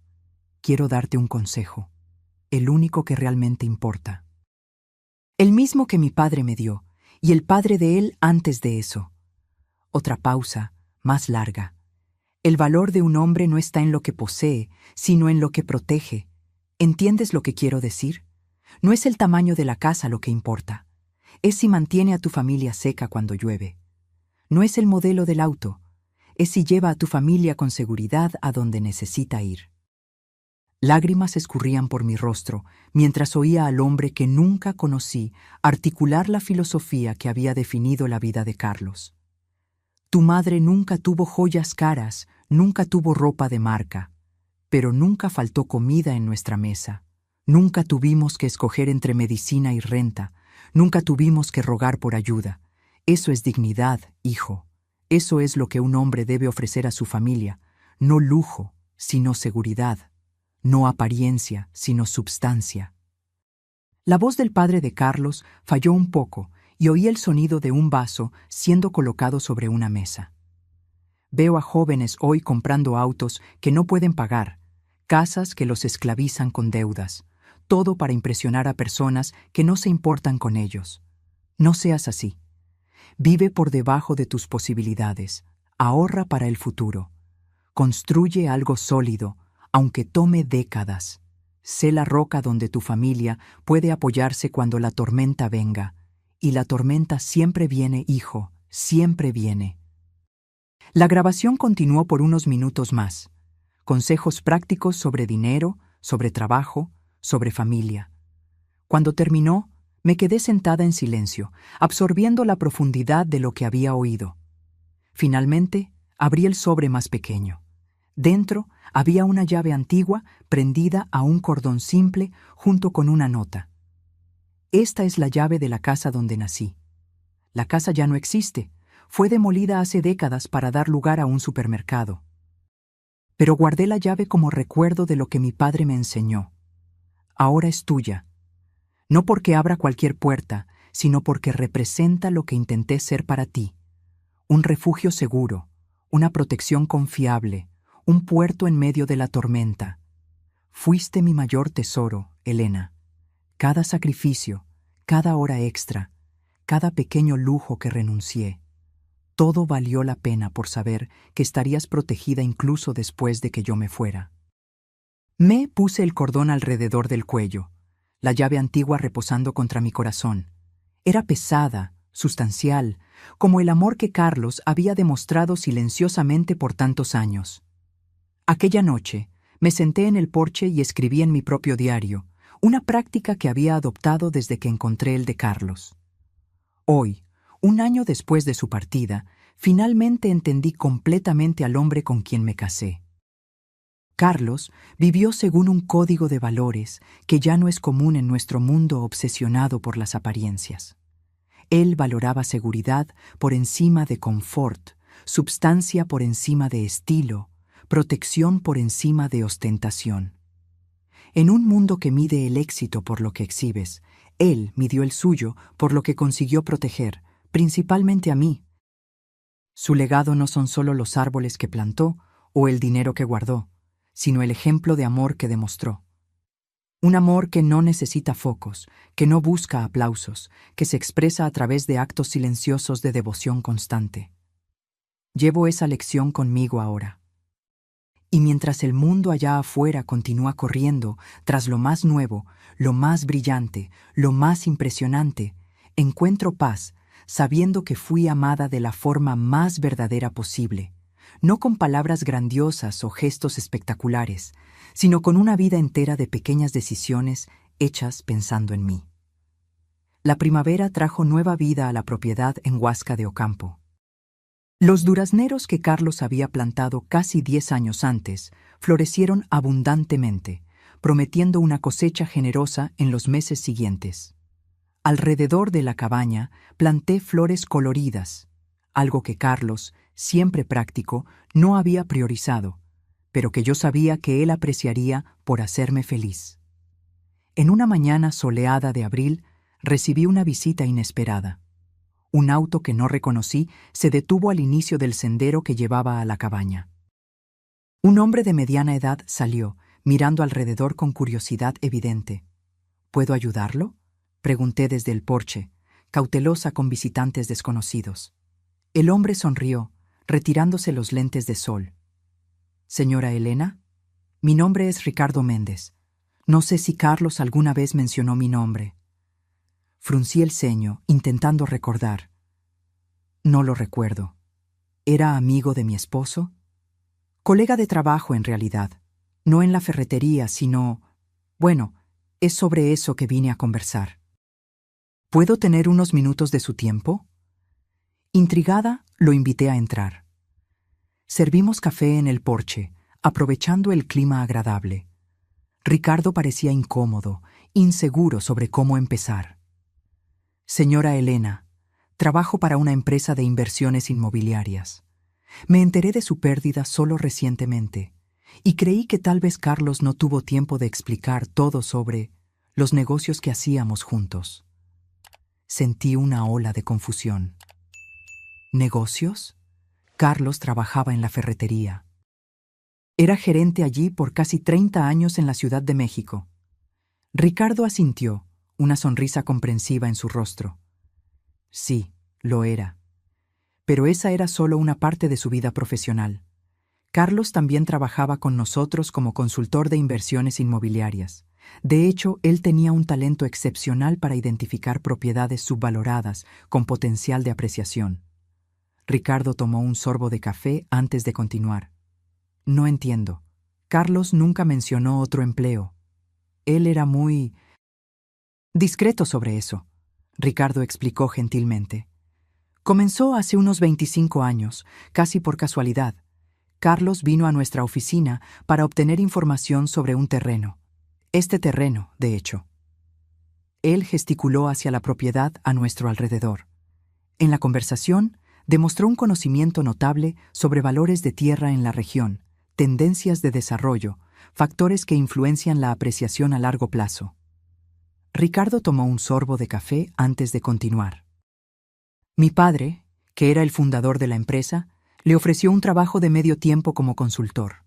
Quiero darte un consejo, el único que realmente importa. El mismo que mi padre me dio, y el padre de él antes de eso. Otra pausa, más larga. El valor de un hombre no está en lo que posee, sino en lo que protege. ¿Entiendes lo que quiero decir? No es el tamaño de la casa lo que importa. Es si mantiene a tu familia seca cuando llueve. No es el modelo del auto. Es si lleva a tu familia con seguridad a donde necesita ir. Lágrimas escurrían por mi rostro mientras oía al hombre que nunca conocí articular la filosofía que había definido la vida de Carlos. Tu madre nunca tuvo joyas caras, nunca tuvo ropa de marca, pero nunca faltó comida en nuestra mesa. Nunca tuvimos que escoger entre medicina y renta, nunca tuvimos que rogar por ayuda. Eso es dignidad, hijo. Eso es lo que un hombre debe ofrecer a su familia, no lujo, sino seguridad, no apariencia, sino substancia. La voz del padre de Carlos falló un poco y oí el sonido de un vaso siendo colocado sobre una mesa. Veo a jóvenes hoy comprando autos que no pueden pagar, casas que los esclavizan con deudas, todo para impresionar a personas que no se importan con ellos. No seas así. Vive por debajo de tus posibilidades, ahorra para el futuro. Construye algo sólido, aunque tome décadas. Sé la roca donde tu familia puede apoyarse cuando la tormenta venga. Y la tormenta siempre viene, hijo, siempre viene. La grabación continuó por unos minutos más. Consejos prácticos sobre dinero, sobre trabajo, sobre familia. Cuando terminó, me quedé sentada en silencio, absorbiendo la profundidad de lo que había oído. Finalmente, abrí el sobre más pequeño. Dentro había una llave antigua prendida a un cordón simple junto con una nota. Esta es la llave de la casa donde nací. La casa ya no existe. Fue demolida hace décadas para dar lugar a un supermercado. Pero guardé la llave como recuerdo de lo que mi padre me enseñó. Ahora es tuya. No porque abra cualquier puerta, sino porque representa lo que intenté ser para ti. Un refugio seguro, una protección confiable, un puerto en medio de la tormenta. Fuiste mi mayor tesoro, Elena. Cada sacrificio, cada hora extra, cada pequeño lujo que renuncié, todo valió la pena por saber que estarías protegida incluso después de que yo me fuera. Me puse el cordón alrededor del cuello, la llave antigua reposando contra mi corazón. Era pesada, sustancial, como el amor que Carlos había demostrado silenciosamente por tantos años. Aquella noche, me senté en el porche y escribí en mi propio diario, una práctica que había adoptado desde que encontré el de Carlos. Hoy, un año después de su partida, finalmente entendí completamente al hombre con quien me casé. Carlos vivió según un código de valores que ya no es común en nuestro mundo obsesionado por las apariencias. Él valoraba seguridad por encima de confort, substancia por encima de estilo, protección por encima de ostentación. En un mundo que mide el éxito por lo que exhibes, él midió el suyo por lo que consiguió proteger, principalmente a mí. Su legado no son solo los árboles que plantó o el dinero que guardó, sino el ejemplo de amor que demostró. Un amor que no necesita focos, que no busca aplausos, que se expresa a través de actos silenciosos de devoción constante. Llevo esa lección conmigo ahora. Y mientras el mundo allá afuera continúa corriendo tras lo más nuevo, lo más brillante, lo más impresionante, encuentro paz sabiendo que fui amada de la forma más verdadera posible, no con palabras grandiosas o gestos espectaculares, sino con una vida entera de pequeñas decisiones hechas pensando en mí. La primavera trajo nueva vida a la propiedad en Huasca de Ocampo. Los durazneros que Carlos había plantado casi 10 años antes florecieron abundantemente, prometiendo una cosecha generosa en los meses siguientes. Alrededor de la cabaña planté flores coloridas, algo que Carlos siempre práctico, no había priorizado, pero que yo sabía que él apreciaría por hacerme feliz. En una mañana soleada de abril, recibí una visita inesperada. Un auto que no reconocí se detuvo al inicio del sendero que llevaba a la cabaña. Un hombre de mediana edad salió, mirando alrededor con curiosidad evidente. ¿Puedo ayudarlo?, pregunté desde el porche, cautelosa con visitantes desconocidos. El hombre sonrió, retirándose los lentes de sol. Señora Elena, mi nombre es Ricardo Méndez. No sé si Carlos alguna vez mencionó mi nombre. Fruncí el ceño, intentando recordar. No lo recuerdo. ¿Era amigo de mi esposo? Colega de trabajo, en realidad. No en la ferretería, sino... Bueno, es sobre eso que vine a conversar. ¿Puedo tener unos minutos de su tiempo? Intrigada, lo invité a entrar. Servimos café en el porche, aprovechando el clima agradable. Ricardo parecía incómodo, inseguro sobre cómo empezar. Señora Elena, trabajo para una empresa de inversiones inmobiliarias. Me enteré de su pérdida solo recientemente, y creí que tal vez Carlos no tuvo tiempo de explicar todo sobre los negocios que hacíamos juntos. Sentí una ola de confusión. ¿Negocios? Carlos trabajaba en la ferretería. Era gerente allí por casi 30 años en la Ciudad de México. Ricardo asintió, una sonrisa comprensiva en su rostro. Sí, lo era. Pero esa era solo una parte de su vida profesional. Carlos también trabajaba con nosotros como consultor de inversiones inmobiliarias. De hecho, él tenía un talento excepcional para identificar propiedades subvaloradas con potencial de apreciación. Ricardo tomó un sorbo de café antes de continuar. No entiendo. Carlos nunca mencionó otro empleo. Él era muy discreto sobre eso, Ricardo explicó gentilmente. Comenzó hace unos 25 años, casi por casualidad. Carlos vino a nuestra oficina para obtener información sobre un terreno. Este terreno, de hecho. Él gesticuló hacia la propiedad a nuestro alrededor. En la conversación, demostró un conocimiento notable sobre valores de tierra en la región, tendencias de desarrollo, factores que influencian la apreciación a largo plazo. Ricardo tomó un sorbo de café antes de continuar. Mi padre, que era el fundador de la empresa, le ofreció un trabajo de medio tiempo como consultor.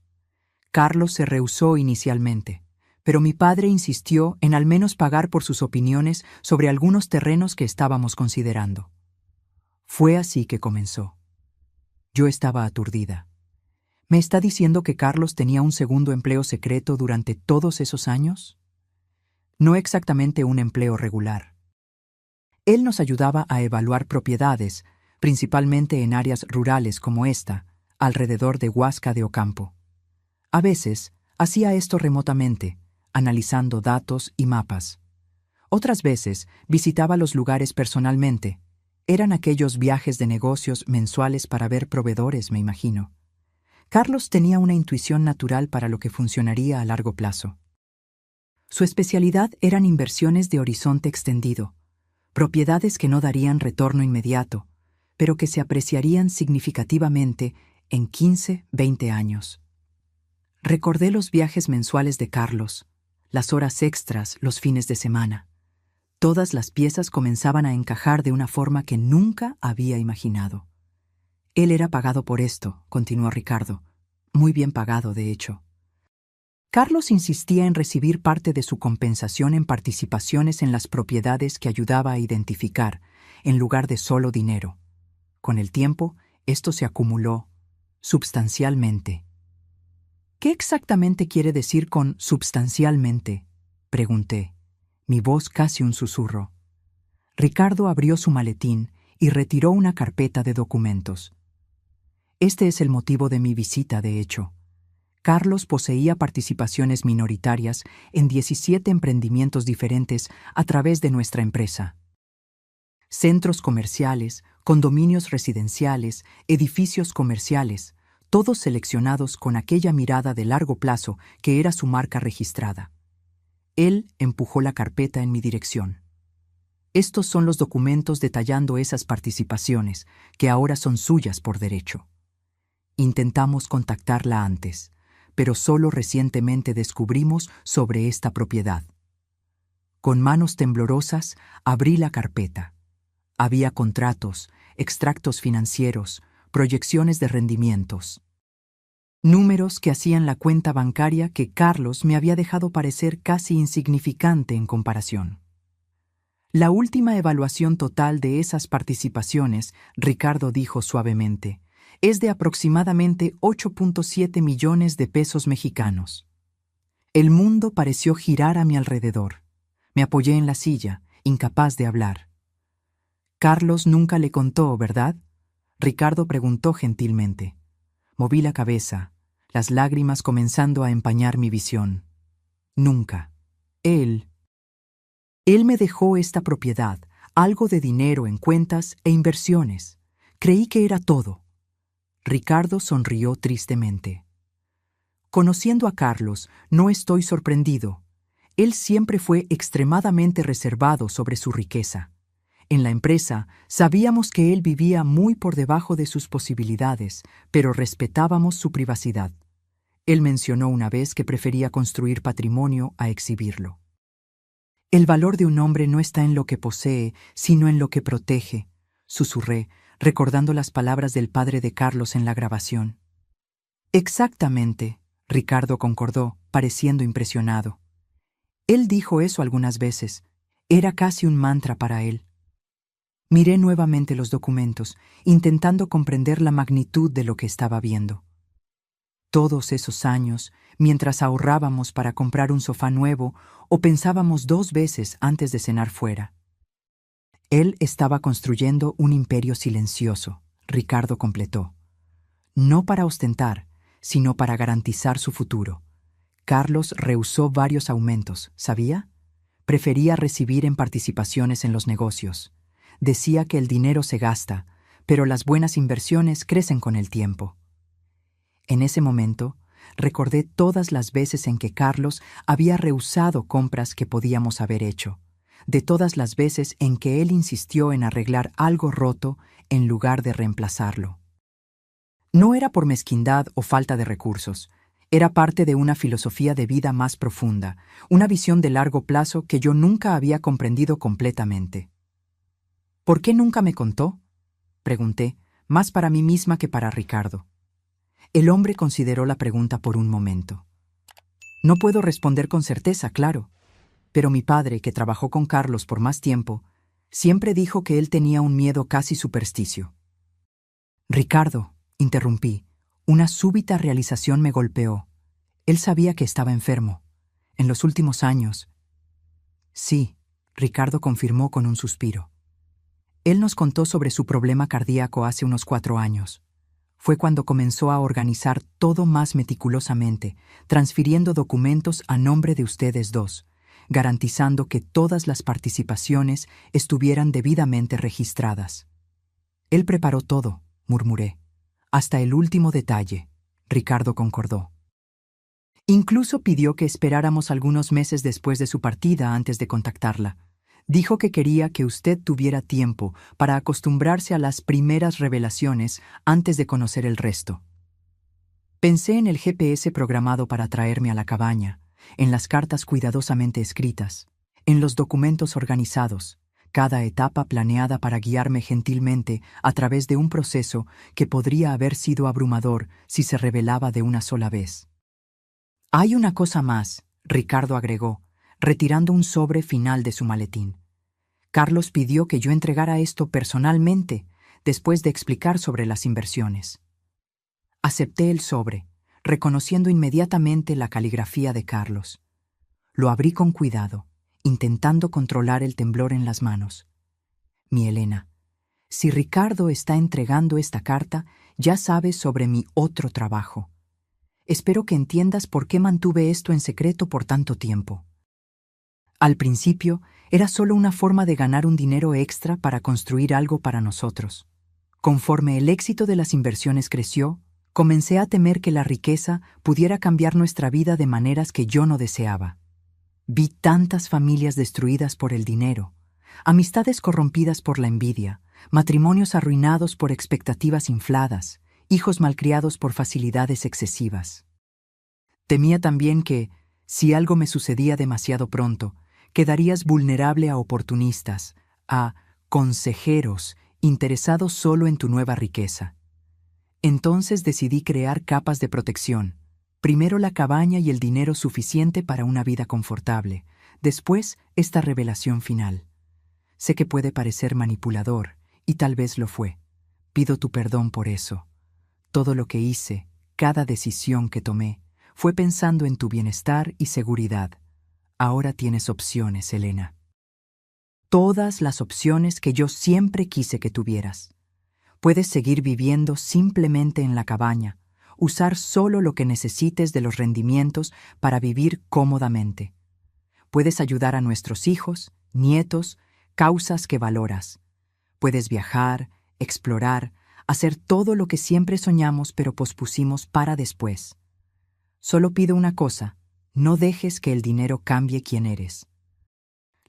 Carlos se rehusó inicialmente, pero mi padre insistió en al menos pagar por sus opiniones sobre algunos terrenos que estábamos considerando. Fue así que comenzó. Yo estaba aturdida. ¿Me está diciendo que Carlos tenía un segundo empleo secreto durante todos esos años? No exactamente un empleo regular. Él nos ayudaba a evaluar propiedades, principalmente en áreas rurales como esta, alrededor de Huasca de Ocampo. A veces, hacía esto remotamente, analizando datos y mapas. Otras veces, visitaba los lugares personalmente. Eran aquellos viajes de negocios mensuales para ver proveedores, me imagino. Carlos tenía una intuición natural para lo que funcionaría a largo plazo. Su especialidad eran inversiones de horizonte extendido, propiedades que no darían retorno inmediato, pero que se apreciarían significativamente en 15, 20 años. Recordé los viajes mensuales de Carlos, las horas extras los fines de semana. Todas las piezas comenzaban a encajar de una forma que nunca había imaginado. Él era pagado por esto, continuó Ricardo. Muy bien pagado, de hecho. Carlos insistía en recibir parte de su compensación en participaciones en las propiedades que ayudaba a identificar, en lugar de solo dinero. Con el tiempo, esto se acumuló substancialmente. ¿Qué exactamente quiere decir con substancialmente?, pregunté, mi voz casi un susurro. Ricardo abrió su maletín y retiró una carpeta de documentos. Este es el motivo de mi visita, de hecho. Carlos poseía participaciones minoritarias en 17 emprendimientos diferentes a través de nuestra empresa. Centros comerciales, condominios residenciales, edificios comerciales, todos seleccionados con aquella mirada de largo plazo que era su marca registrada. Él empujó la carpeta en mi dirección. Estos son los documentos detallando esas participaciones, que ahora son suyas por derecho. Intentamos contactarla antes, pero solo recientemente descubrimos sobre esta propiedad. Con manos temblorosas abrí la carpeta. Había contratos, extractos financieros, proyecciones de rendimientos. Números que hacían la cuenta bancaria que Carlos me había dejado parecer casi insignificante en comparación. La última evaluación total de esas participaciones, Ricardo dijo suavemente, es de aproximadamente 8.7 millones de pesos mexicanos. El mundo pareció girar a mi alrededor. Me apoyé en la silla, incapaz de hablar. Carlos nunca le contó, ¿verdad? Ricardo preguntó gentilmente. Moví la cabeza, las lágrimas comenzando a empañar mi visión. Nunca. Él me dejó esta propiedad, algo de dinero en cuentas e inversiones. Creí que era todo. Ricardo sonrió tristemente. Conociendo a Carlos, no estoy sorprendido. Él siempre fue extremadamente reservado sobre su riqueza. En la empresa sabíamos que él vivía muy por debajo de sus posibilidades, pero respetábamos su privacidad. Él mencionó una vez que prefería construir patrimonio a exhibirlo. El valor de un hombre no está en lo que posee, sino en lo que protege, susurré, recordando las palabras del padre de Carlos en la grabación. Exactamente, Ricardo concordó, pareciendo impresionado. Él dijo eso algunas veces. Era casi un mantra para él. Miré nuevamente los documentos, intentando comprender la magnitud de lo que estaba viendo. Todos esos años, mientras ahorrábamos para comprar un sofá nuevo o pensábamos 2 veces antes de cenar fuera. Él estaba construyendo un imperio silencioso, Ricardo completó. No para ostentar, sino para garantizar su futuro. Carlos rehusó varios aumentos, ¿sabía? Prefería recibir en participaciones en los negocios. Decía que el dinero se gasta, pero las buenas inversiones crecen con el tiempo. En ese momento, recordé todas las veces en que Carlos había rehusado compras que podíamos haber hecho, de todas las veces en que él insistió en arreglar algo roto en lugar de reemplazarlo. No era por mezquindad o falta de recursos, era parte de una filosofía de vida más profunda, una visión de largo plazo que yo nunca había comprendido completamente. ¿Por qué nunca me contó? Pregunté, más para mí misma que para Ricardo. El hombre consideró la pregunta por un momento. No puedo responder con certeza, claro, pero mi padre, que trabajó con Carlos por más tiempo, siempre dijo que él tenía un miedo casi supersticio. Ricardo, interrumpí, una súbita realización me golpeó. Él sabía que estaba enfermo. En los últimos años. Sí, Ricardo confirmó con un suspiro. Él nos contó sobre su problema cardíaco hace unos 4 años. Fue cuando comenzó a organizar todo más meticulosamente, transfiriendo documentos a nombre de ustedes dos, garantizando que todas las participaciones estuvieran debidamente registradas. Él preparó todo, murmuré. Hasta el último detalle, Ricardo concordó. Incluso pidió que esperáramos algunos meses después de su partida antes de contactarla. Dijo que quería que usted tuviera tiempo para acostumbrarse a las primeras revelaciones antes de conocer el resto. Pensé en el GPS programado para traerme a la cabaña, en las cartas cuidadosamente escritas, en los documentos organizados, cada etapa planeada para guiarme gentilmente a través de un proceso que podría haber sido abrumador si se revelaba de una sola vez. Hay una cosa más, Ricardo agregó, retirando un sobre final de su maletín. Carlos pidió que yo entregara esto personalmente, después de explicar sobre las inversiones. Acepté el sobre, reconociendo inmediatamente la caligrafía de Carlos. Lo abrí con cuidado, intentando controlar el temblor en las manos. Mi Elena, si Ricardo está entregando esta carta, ya sabes sobre mi otro trabajo. Espero que entiendas por qué mantuve esto en secreto por tanto tiempo. Al principio, era solo una forma de ganar un dinero extra para construir algo para nosotros. Conforme el éxito de las inversiones creció, comencé a temer que la riqueza pudiera cambiar nuestra vida de maneras que yo no deseaba. Vi tantas familias destruidas por el dinero, amistades corrompidas por la envidia, matrimonios arruinados por expectativas infladas, hijos malcriados por facilidades excesivas. Temía también que, si algo me sucedía demasiado pronto, quedarías vulnerable a oportunistas, a consejeros interesados solo en tu nueva riqueza. Entonces decidí crear capas de protección. Primero la cabaña y el dinero suficiente para una vida confortable. Después, esta revelación final. Sé que puede parecer manipulador, y tal vez lo fue. Pido tu perdón por eso. Todo lo que hice, cada decisión que tomé, fue pensando en tu bienestar y seguridad. Ahora tienes opciones, Elena. Todas las opciones que yo siempre quise que tuvieras. Puedes seguir viviendo simplemente en la cabaña, usar solo lo que necesites de los rendimientos para vivir cómodamente. Puedes ayudar a nuestros hijos, nietos, causas que valoras. Puedes viajar, explorar, hacer todo lo que siempre soñamos pero pospusimos para después. Solo pido una cosa, no dejes que el dinero cambie quién eres.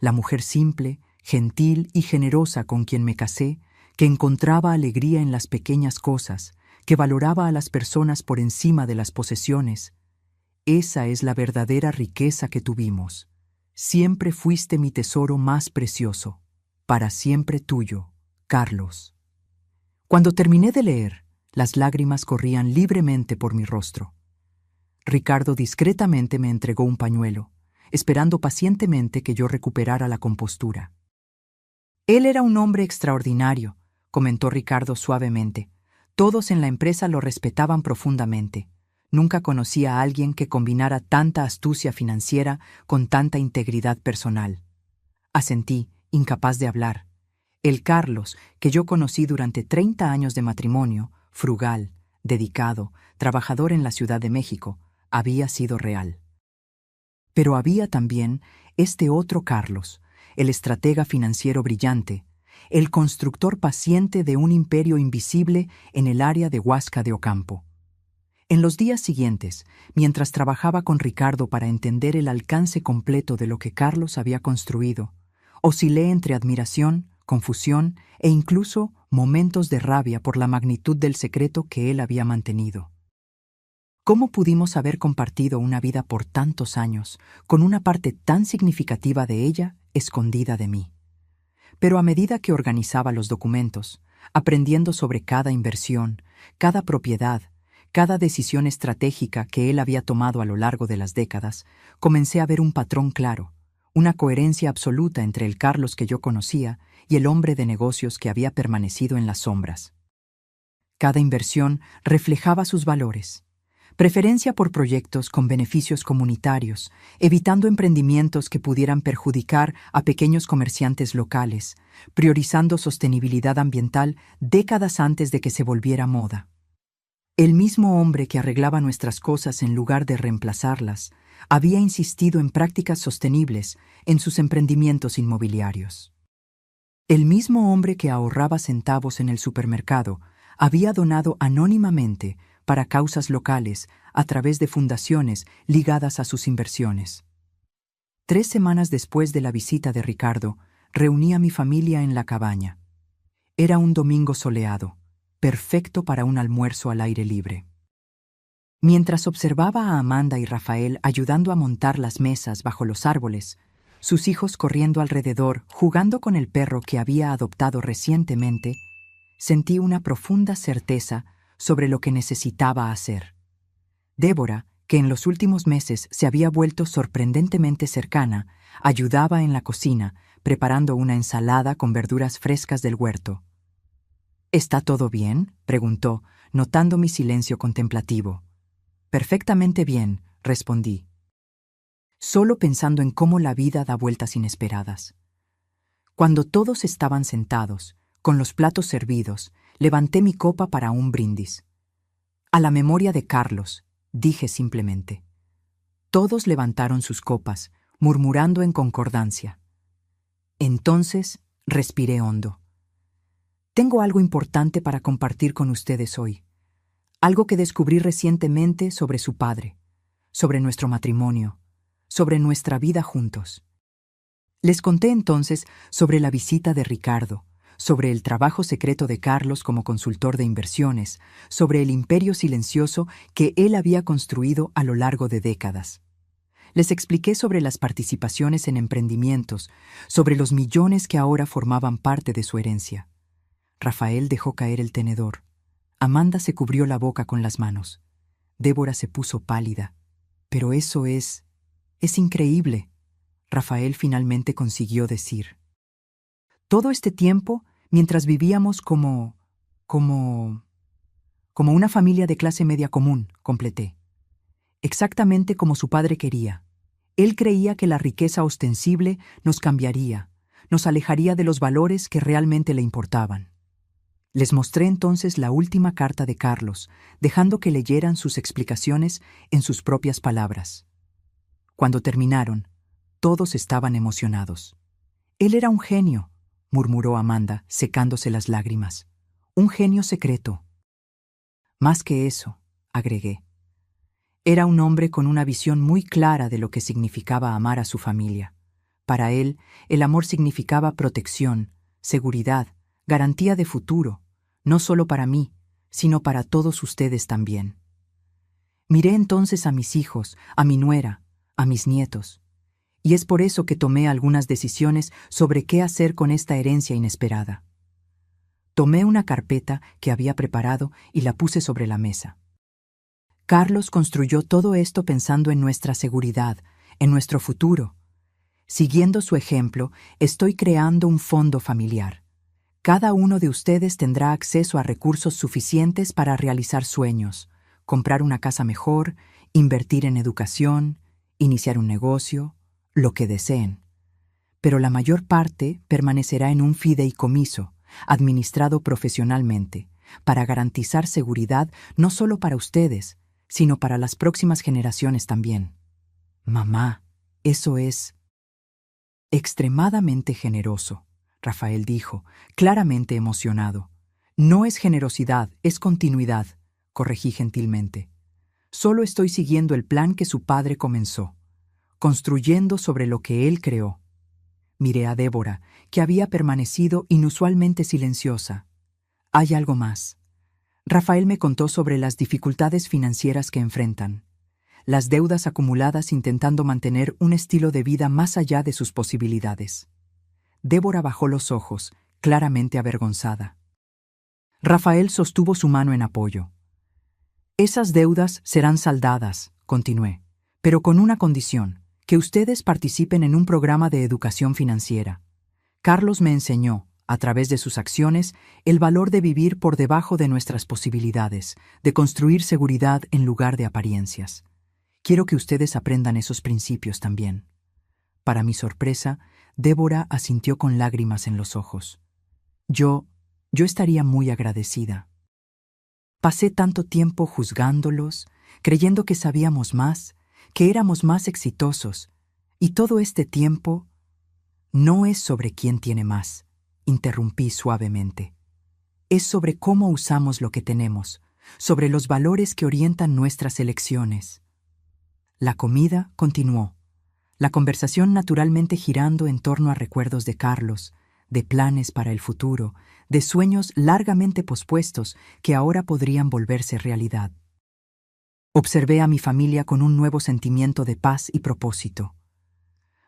La mujer simple, gentil y generosa con quien me casé, que encontraba alegría en las pequeñas cosas, que valoraba a las personas por encima de las posesiones. Esa es la verdadera riqueza que tuvimos. Siempre fuiste mi tesoro más precioso. Para siempre tuyo, Carlos. Cuando terminé de leer, las lágrimas corrían libremente por mi rostro. Ricardo discretamente me entregó un pañuelo, esperando pacientemente que yo recuperara la compostura. Él era un hombre extraordinario, comentó Ricardo suavemente. Todos en la empresa lo respetaban profundamente. Nunca conocí a alguien que combinara tanta astucia financiera con tanta integridad personal. Asentí, incapaz de hablar. El Carlos, que yo conocí durante 30 años de matrimonio, frugal, dedicado, trabajador en la Ciudad de México, había sido real. Pero había también este otro Carlos, el estratega financiero brillante, el constructor paciente de un imperio invisible en el área de Huasca de Ocampo. En los días siguientes, mientras trabajaba con Ricardo para entender el alcance completo de lo que Carlos había construido, oscilé entre admiración, confusión e incluso momentos de rabia por la magnitud del secreto que él había mantenido. ¿Cómo pudimos haber compartido una vida por tantos años, con una parte tan significativa de ella escondida de mí? Pero a medida que organizaba los documentos, aprendiendo sobre cada inversión, cada propiedad, cada decisión estratégica que él había tomado a lo largo de las décadas, comencé a ver un patrón claro, una coherencia absoluta entre el Carlos que yo conocía y el hombre de negocios que había permanecido en las sombras. Cada inversión reflejaba sus valores. Preferencia por proyectos con beneficios comunitarios, evitando emprendimientos que pudieran perjudicar a pequeños comerciantes locales, priorizando sostenibilidad ambiental décadas antes de que se volviera moda. El mismo hombre que arreglaba nuestras cosas en lugar de reemplazarlas, había insistido en prácticas sostenibles en sus emprendimientos inmobiliarios. El mismo hombre que ahorraba centavos en el supermercado había donado anónimamente para causas locales a través de fundaciones ligadas a sus inversiones. 3 semanas después de la visita de Ricardo, reuní a mi familia en la cabaña. Era un domingo soleado, perfecto para un almuerzo al aire libre. Mientras observaba a Amanda y Rafael ayudando a montar las mesas bajo los árboles, sus hijos corriendo alrededor, jugando con el perro que había adoptado recientemente, sentí una profunda certeza sobre lo que necesitaba hacer. Débora, que en los últimos meses se había vuelto sorprendentemente cercana, ayudaba en la cocina, preparando una ensalada con verduras frescas del huerto. ¿Está todo bien?, preguntó, notando mi silencio contemplativo. Perfectamente bien, respondí, solo pensando en cómo la vida da vueltas inesperadas. Cuando todos estaban sentados, con los platos servidos, levanté mi copa para un brindis. A la memoria de Carlos, dije simplemente. Todos levantaron sus copas, murmurando en concordancia. Entonces, respiré hondo. Tengo algo importante para compartir con ustedes hoy. Algo que descubrí recientemente sobre su padre, sobre nuestro matrimonio, sobre nuestra vida juntos. Les conté entonces sobre la visita de Ricardo, sobre el trabajo secreto de Carlos como consultor de inversiones, sobre el imperio silencioso que él había construido a lo largo de décadas. Les expliqué sobre las participaciones en emprendimientos, sobre los millones que ahora formaban parte de su herencia. Rafael dejó caer el tenedor. Amanda se cubrió la boca con las manos. Débora se puso pálida. «Pero eso es increíble», Rafael finalmente consiguió decir. «Todo este tiempo, mientras vivíamos como una familia de clase media común», completé. Exactamente como su padre quería. Él creía que la riqueza ostensible nos cambiaría, nos alejaría de los valores que realmente le importaban. Les mostré entonces la última carta de Carlos, dejando que leyeran sus explicaciones en sus propias palabras. Cuando terminaron, todos estaban emocionados. «Él era un genio», murmuró Amanda, secándose las lágrimas. «Un genio secreto». «Más que eso», agregué. Era un hombre con una visión muy clara de lo que significaba amar a su familia. Para él, el amor significaba protección, seguridad, garantía de futuro, no solo para mí, sino para todos ustedes también. Miré entonces a mis hijos, a mi nuera, a mis nietos, y es por eso que tomé algunas decisiones sobre qué hacer con esta herencia inesperada. Tomé una carpeta que había preparado y la puse sobre la mesa. Carlos construyó todo esto pensando en nuestra seguridad, en nuestro futuro. Siguiendo su ejemplo, estoy creando un fondo familiar. Cada uno de ustedes tendrá acceso a recursos suficientes para realizar sueños, comprar una casa mejor, invertir en educación, iniciar un negocio, lo que deseen. Pero la mayor parte permanecerá en un fideicomiso, administrado profesionalmente, para garantizar seguridad no solo para ustedes, sino para las próximas generaciones también. «Mamá, eso es extremadamente generoso», Rafael dijo, claramente emocionado. «No es generosidad, es continuidad», corregí gentilmente. «Solo estoy siguiendo el plan que su padre comenzó, construyendo sobre lo que él creó». Miré a Débora, que había permanecido inusualmente silenciosa. «Hay algo más». Rafael me contó sobre las dificultades financieras que enfrentan, las deudas acumuladas intentando mantener un estilo de vida más allá de sus posibilidades. Débora bajó los ojos, claramente avergonzada. Rafael sostuvo su mano en apoyo. «Esas deudas serán saldadas», continué, «pero con una condición, que ustedes participen en un programa de educación financiera. Carlos me enseñó, a través de sus acciones, el valor de vivir por debajo de nuestras posibilidades, de construir seguridad en lugar de apariencias. Quiero que ustedes aprendan esos principios también». Para mi sorpresa, Débora asintió con lágrimas en los ojos. Yo estaría muy agradecida. Pasé tanto tiempo juzgándolos, creyendo que sabíamos más, que éramos más exitosos, y todo este tiempo no es sobre quién tiene más, interrumpí suavemente. Es sobre cómo usamos lo que tenemos, sobre los valores que orientan nuestras elecciones. La comida continuó, la conversación naturalmente girando en torno a recuerdos de Carlos, de planes para el futuro, de sueños largamente pospuestos que ahora podrían volverse realidad. Observé a mi familia con un nuevo sentimiento de paz y propósito.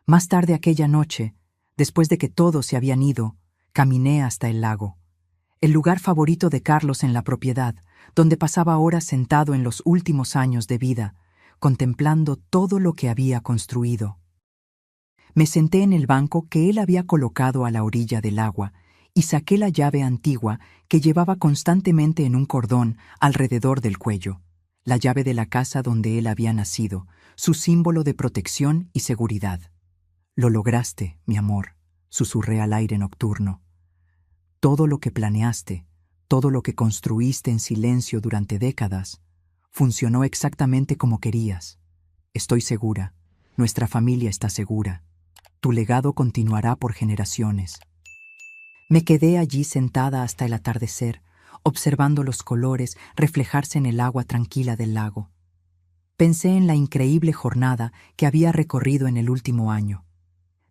Más tarde aquella noche, después de que todos se habían ido, caminé hasta el lago, el lugar favorito de Carlos en la propiedad, donde pasaba horas sentado en los últimos años de vida, contemplando todo lo que había construido. Me senté en el banco que él había colocado a la orilla del agua y saqué la llave antigua que llevaba constantemente en un cordón alrededor del cuello, la llave de la casa donde él había nacido, su símbolo de protección y seguridad. «Lo lograste, mi amor», susurré al aire nocturno. «Todo lo que planeaste, todo lo que construiste en silencio durante décadas, funcionó exactamente como querías. Estoy segura, nuestra familia está segura. Tu legado continuará por generaciones». Me quedé allí sentada hasta el atardecer, observando los colores reflejarse en el agua tranquila del lago. Pensé en la increíble jornada que había recorrido en el último año.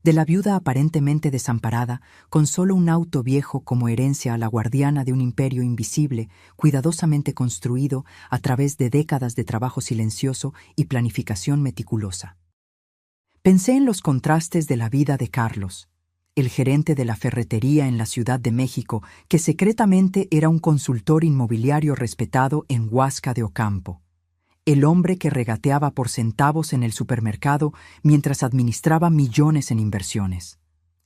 de la viuda aparentemente desamparada, con solo un auto viejo como herencia a la guardiana de un imperio invisible, cuidadosamente construido a través de décadas de trabajo silencioso y planificación meticulosa. Pensé en los contrastes de la vida de Carlos, el gerente de la ferretería en la Ciudad de México, que secretamente era un consultor inmobiliario respetado en Huasca de Ocampo. El hombre que regateaba por centavos en el supermercado mientras administraba millones en inversiones.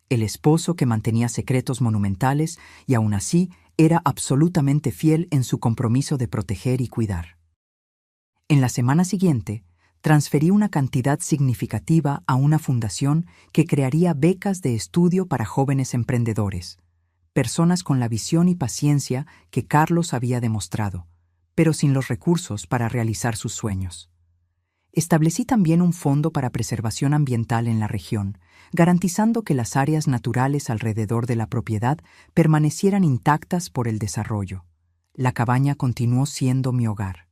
El esposo que mantenía secretos monumentales y aún así era absolutamente fiel en su compromiso de proteger y cuidar. En la semana siguiente, transferí una cantidad significativa a una fundación que crearía becas de estudio para jóvenes emprendedores, personas con la visión y paciencia que Carlos había demostrado, pero sin los recursos para realizar sus sueños. Establecí también un fondo para preservación ambiental en la región, garantizando que las áreas naturales alrededor de la propiedad permanecieran intactas por el desarrollo. La cabaña continuó siendo mi hogar.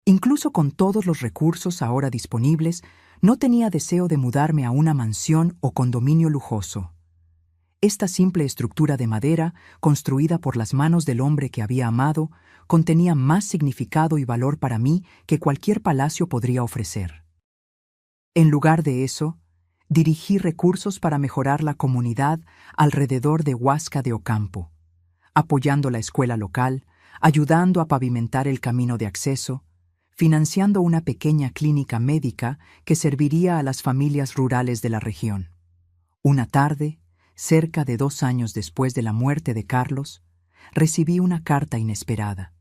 Incluso con todos los recursos ahora disponibles, no tenía deseo de mudarme a una mansión o condominio lujoso. Esta simple estructura de madera, construida por las manos del hombre que había amado, contenía más significado y valor para mí que cualquier palacio podría ofrecer. En lugar de eso, dirigí recursos para mejorar la comunidad alrededor de Huasca de Ocampo, apoyando la escuela local, ayudando a pavimentar el camino de acceso, financiando una pequeña clínica médica que serviría a las familias rurales de la región. Una tarde, cerca de 2 años después de la muerte de Carlos, recibí una carta inesperada.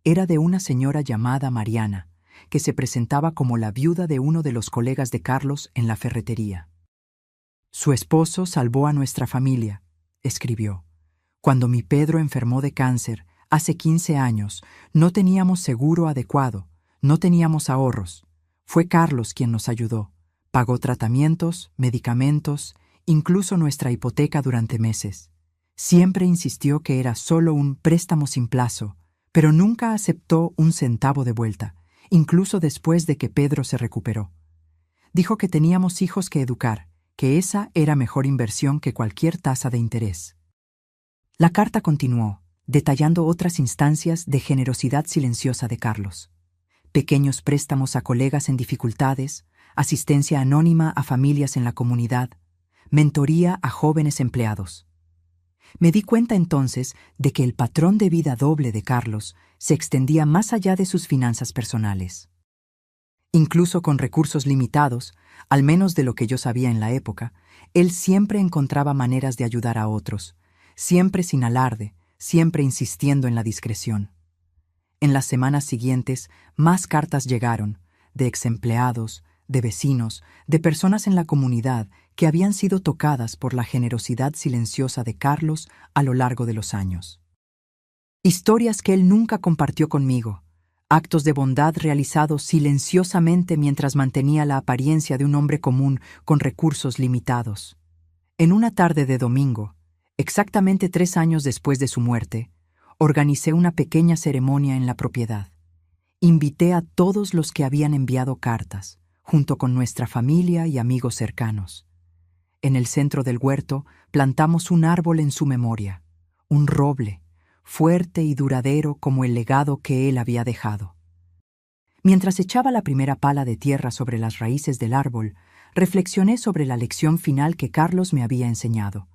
Era de una señora llamada Mariana, que se presentaba como la viuda de uno de los colegas de Carlos en la ferretería. «Su esposo salvó a nuestra familia», escribió. «Cuando mi Pedro enfermó de cáncer, hace 15 años, no teníamos seguro adecuado, no teníamos ahorros. Fue Carlos quien nos ayudó. Pagó tratamientos, medicamentos, incluso nuestra hipoteca durante meses. Siempre insistió que era solo un préstamo sin plazo, pero nunca aceptó un centavo de vuelta, incluso después de que Pedro se recuperó. Dijo que teníamos hijos que educar, que esa era mejor inversión que cualquier tasa de interés». La carta continuó, detallando otras instancias de generosidad silenciosa de Carlos. Pequeños préstamos a colegas en dificultades, asistencia anónima a familias en la comunidad, mentoría a jóvenes empleados. Me di cuenta entonces de que el patrón de vida doble de Carlos se extendía más allá de sus finanzas personales. Incluso con recursos limitados, al menos de lo que yo sabía en la época, él siempre encontraba maneras de ayudar a otros, siempre sin alarde, siempre insistiendo en la discreción. En las semanas siguientes, más cartas llegaron, de exempleados, de vecinos, de personas en la comunidad que habían sido tocadas por la generosidad silenciosa de Carlos a lo largo de los años. Historias que él nunca compartió conmigo, actos de bondad realizados silenciosamente mientras mantenía la apariencia de un hombre común con recursos limitados. En una tarde de domingo, exactamente 3 años después de su muerte, organicé una pequeña ceremonia en la propiedad. Invité a todos los que habían enviado cartas, junto con nuestra familia y amigos cercanos. En el centro del huerto plantamos un árbol en su memoria, un roble, fuerte y duradero como el legado que él había dejado. Mientras echaba la primera pala de tierra sobre las raíces del árbol, reflexioné sobre la lección final que Carlos me había enseñado,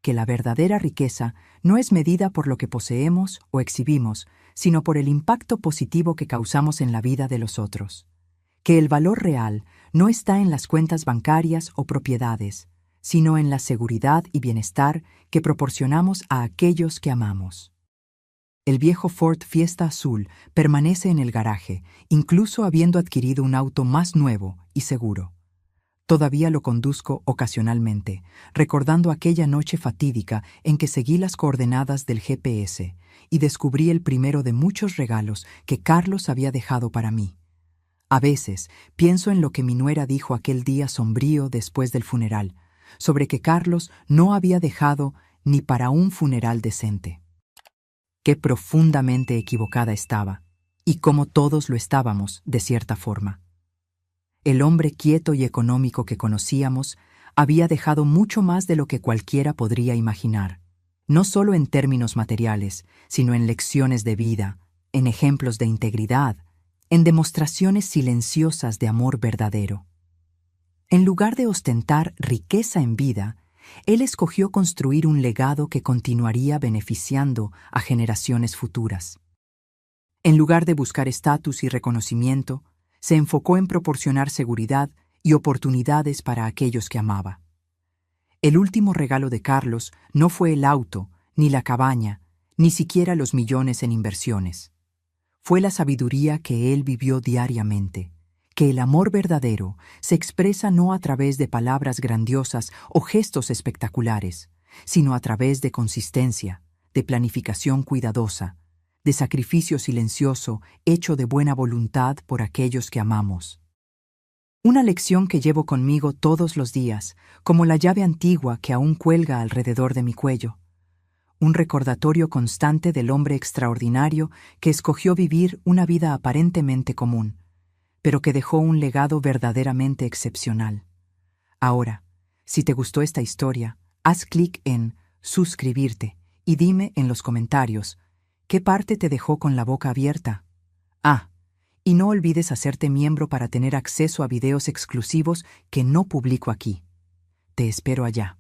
que la verdadera riqueza no es medida por lo que poseemos o exhibimos, sino por el impacto positivo que causamos en la vida de los otros. Que el valor real no está en las cuentas bancarias o propiedades, sino en la seguridad y bienestar que proporcionamos a aquellos que amamos. El viejo Ford Fiesta azul permanece en el garaje, incluso habiendo adquirido un auto más nuevo y seguro. Todavía lo conduzco ocasionalmente, recordando aquella noche fatídica en que seguí las coordenadas del GPS y descubrí el primero de muchos regalos que Carlos había dejado para mí. A veces pienso en lo que mi nuera dijo aquel día sombrío después del funeral, sobre que Carlos no había dejado ni para un funeral decente. Qué profundamente equivocada estaba, y cómo todos lo estábamos, de cierta forma. El hombre quieto y económico que conocíamos había dejado mucho más de lo que cualquiera podría imaginar, no solo en términos materiales, sino en lecciones de vida, en ejemplos de integridad, en demostraciones silenciosas de amor verdadero. En lugar de ostentar riqueza en vida, él escogió construir un legado que continuaría beneficiando a generaciones futuras. En lugar de buscar estatus y reconocimiento, se enfocó en proporcionar seguridad y oportunidades para aquellos que amaba. El último regalo de Carlos no fue el auto, ni la cabaña, ni siquiera los millones en inversiones. Fue la sabiduría que él vivió diariamente, que el amor verdadero se expresa no a través de palabras grandiosas o gestos espectaculares, sino a través de consistencia, de planificación cuidadosa, de sacrificio silencioso hecho de buena voluntad por aquellos que amamos. Una lección que llevo conmigo todos los días, como la llave antigua que aún cuelga alrededor de mi cuello. Un recordatorio constante del hombre extraordinario que escogió vivir una vida aparentemente común, pero que dejó un legado verdaderamente excepcional. Ahora, si te gustó esta historia, haz clic en suscribirte y dime en los comentarios qué parte te dejó con la boca abierta. Y no olvides hacerte miembro para tener acceso a videos exclusivos que no publico aquí. Te espero allá.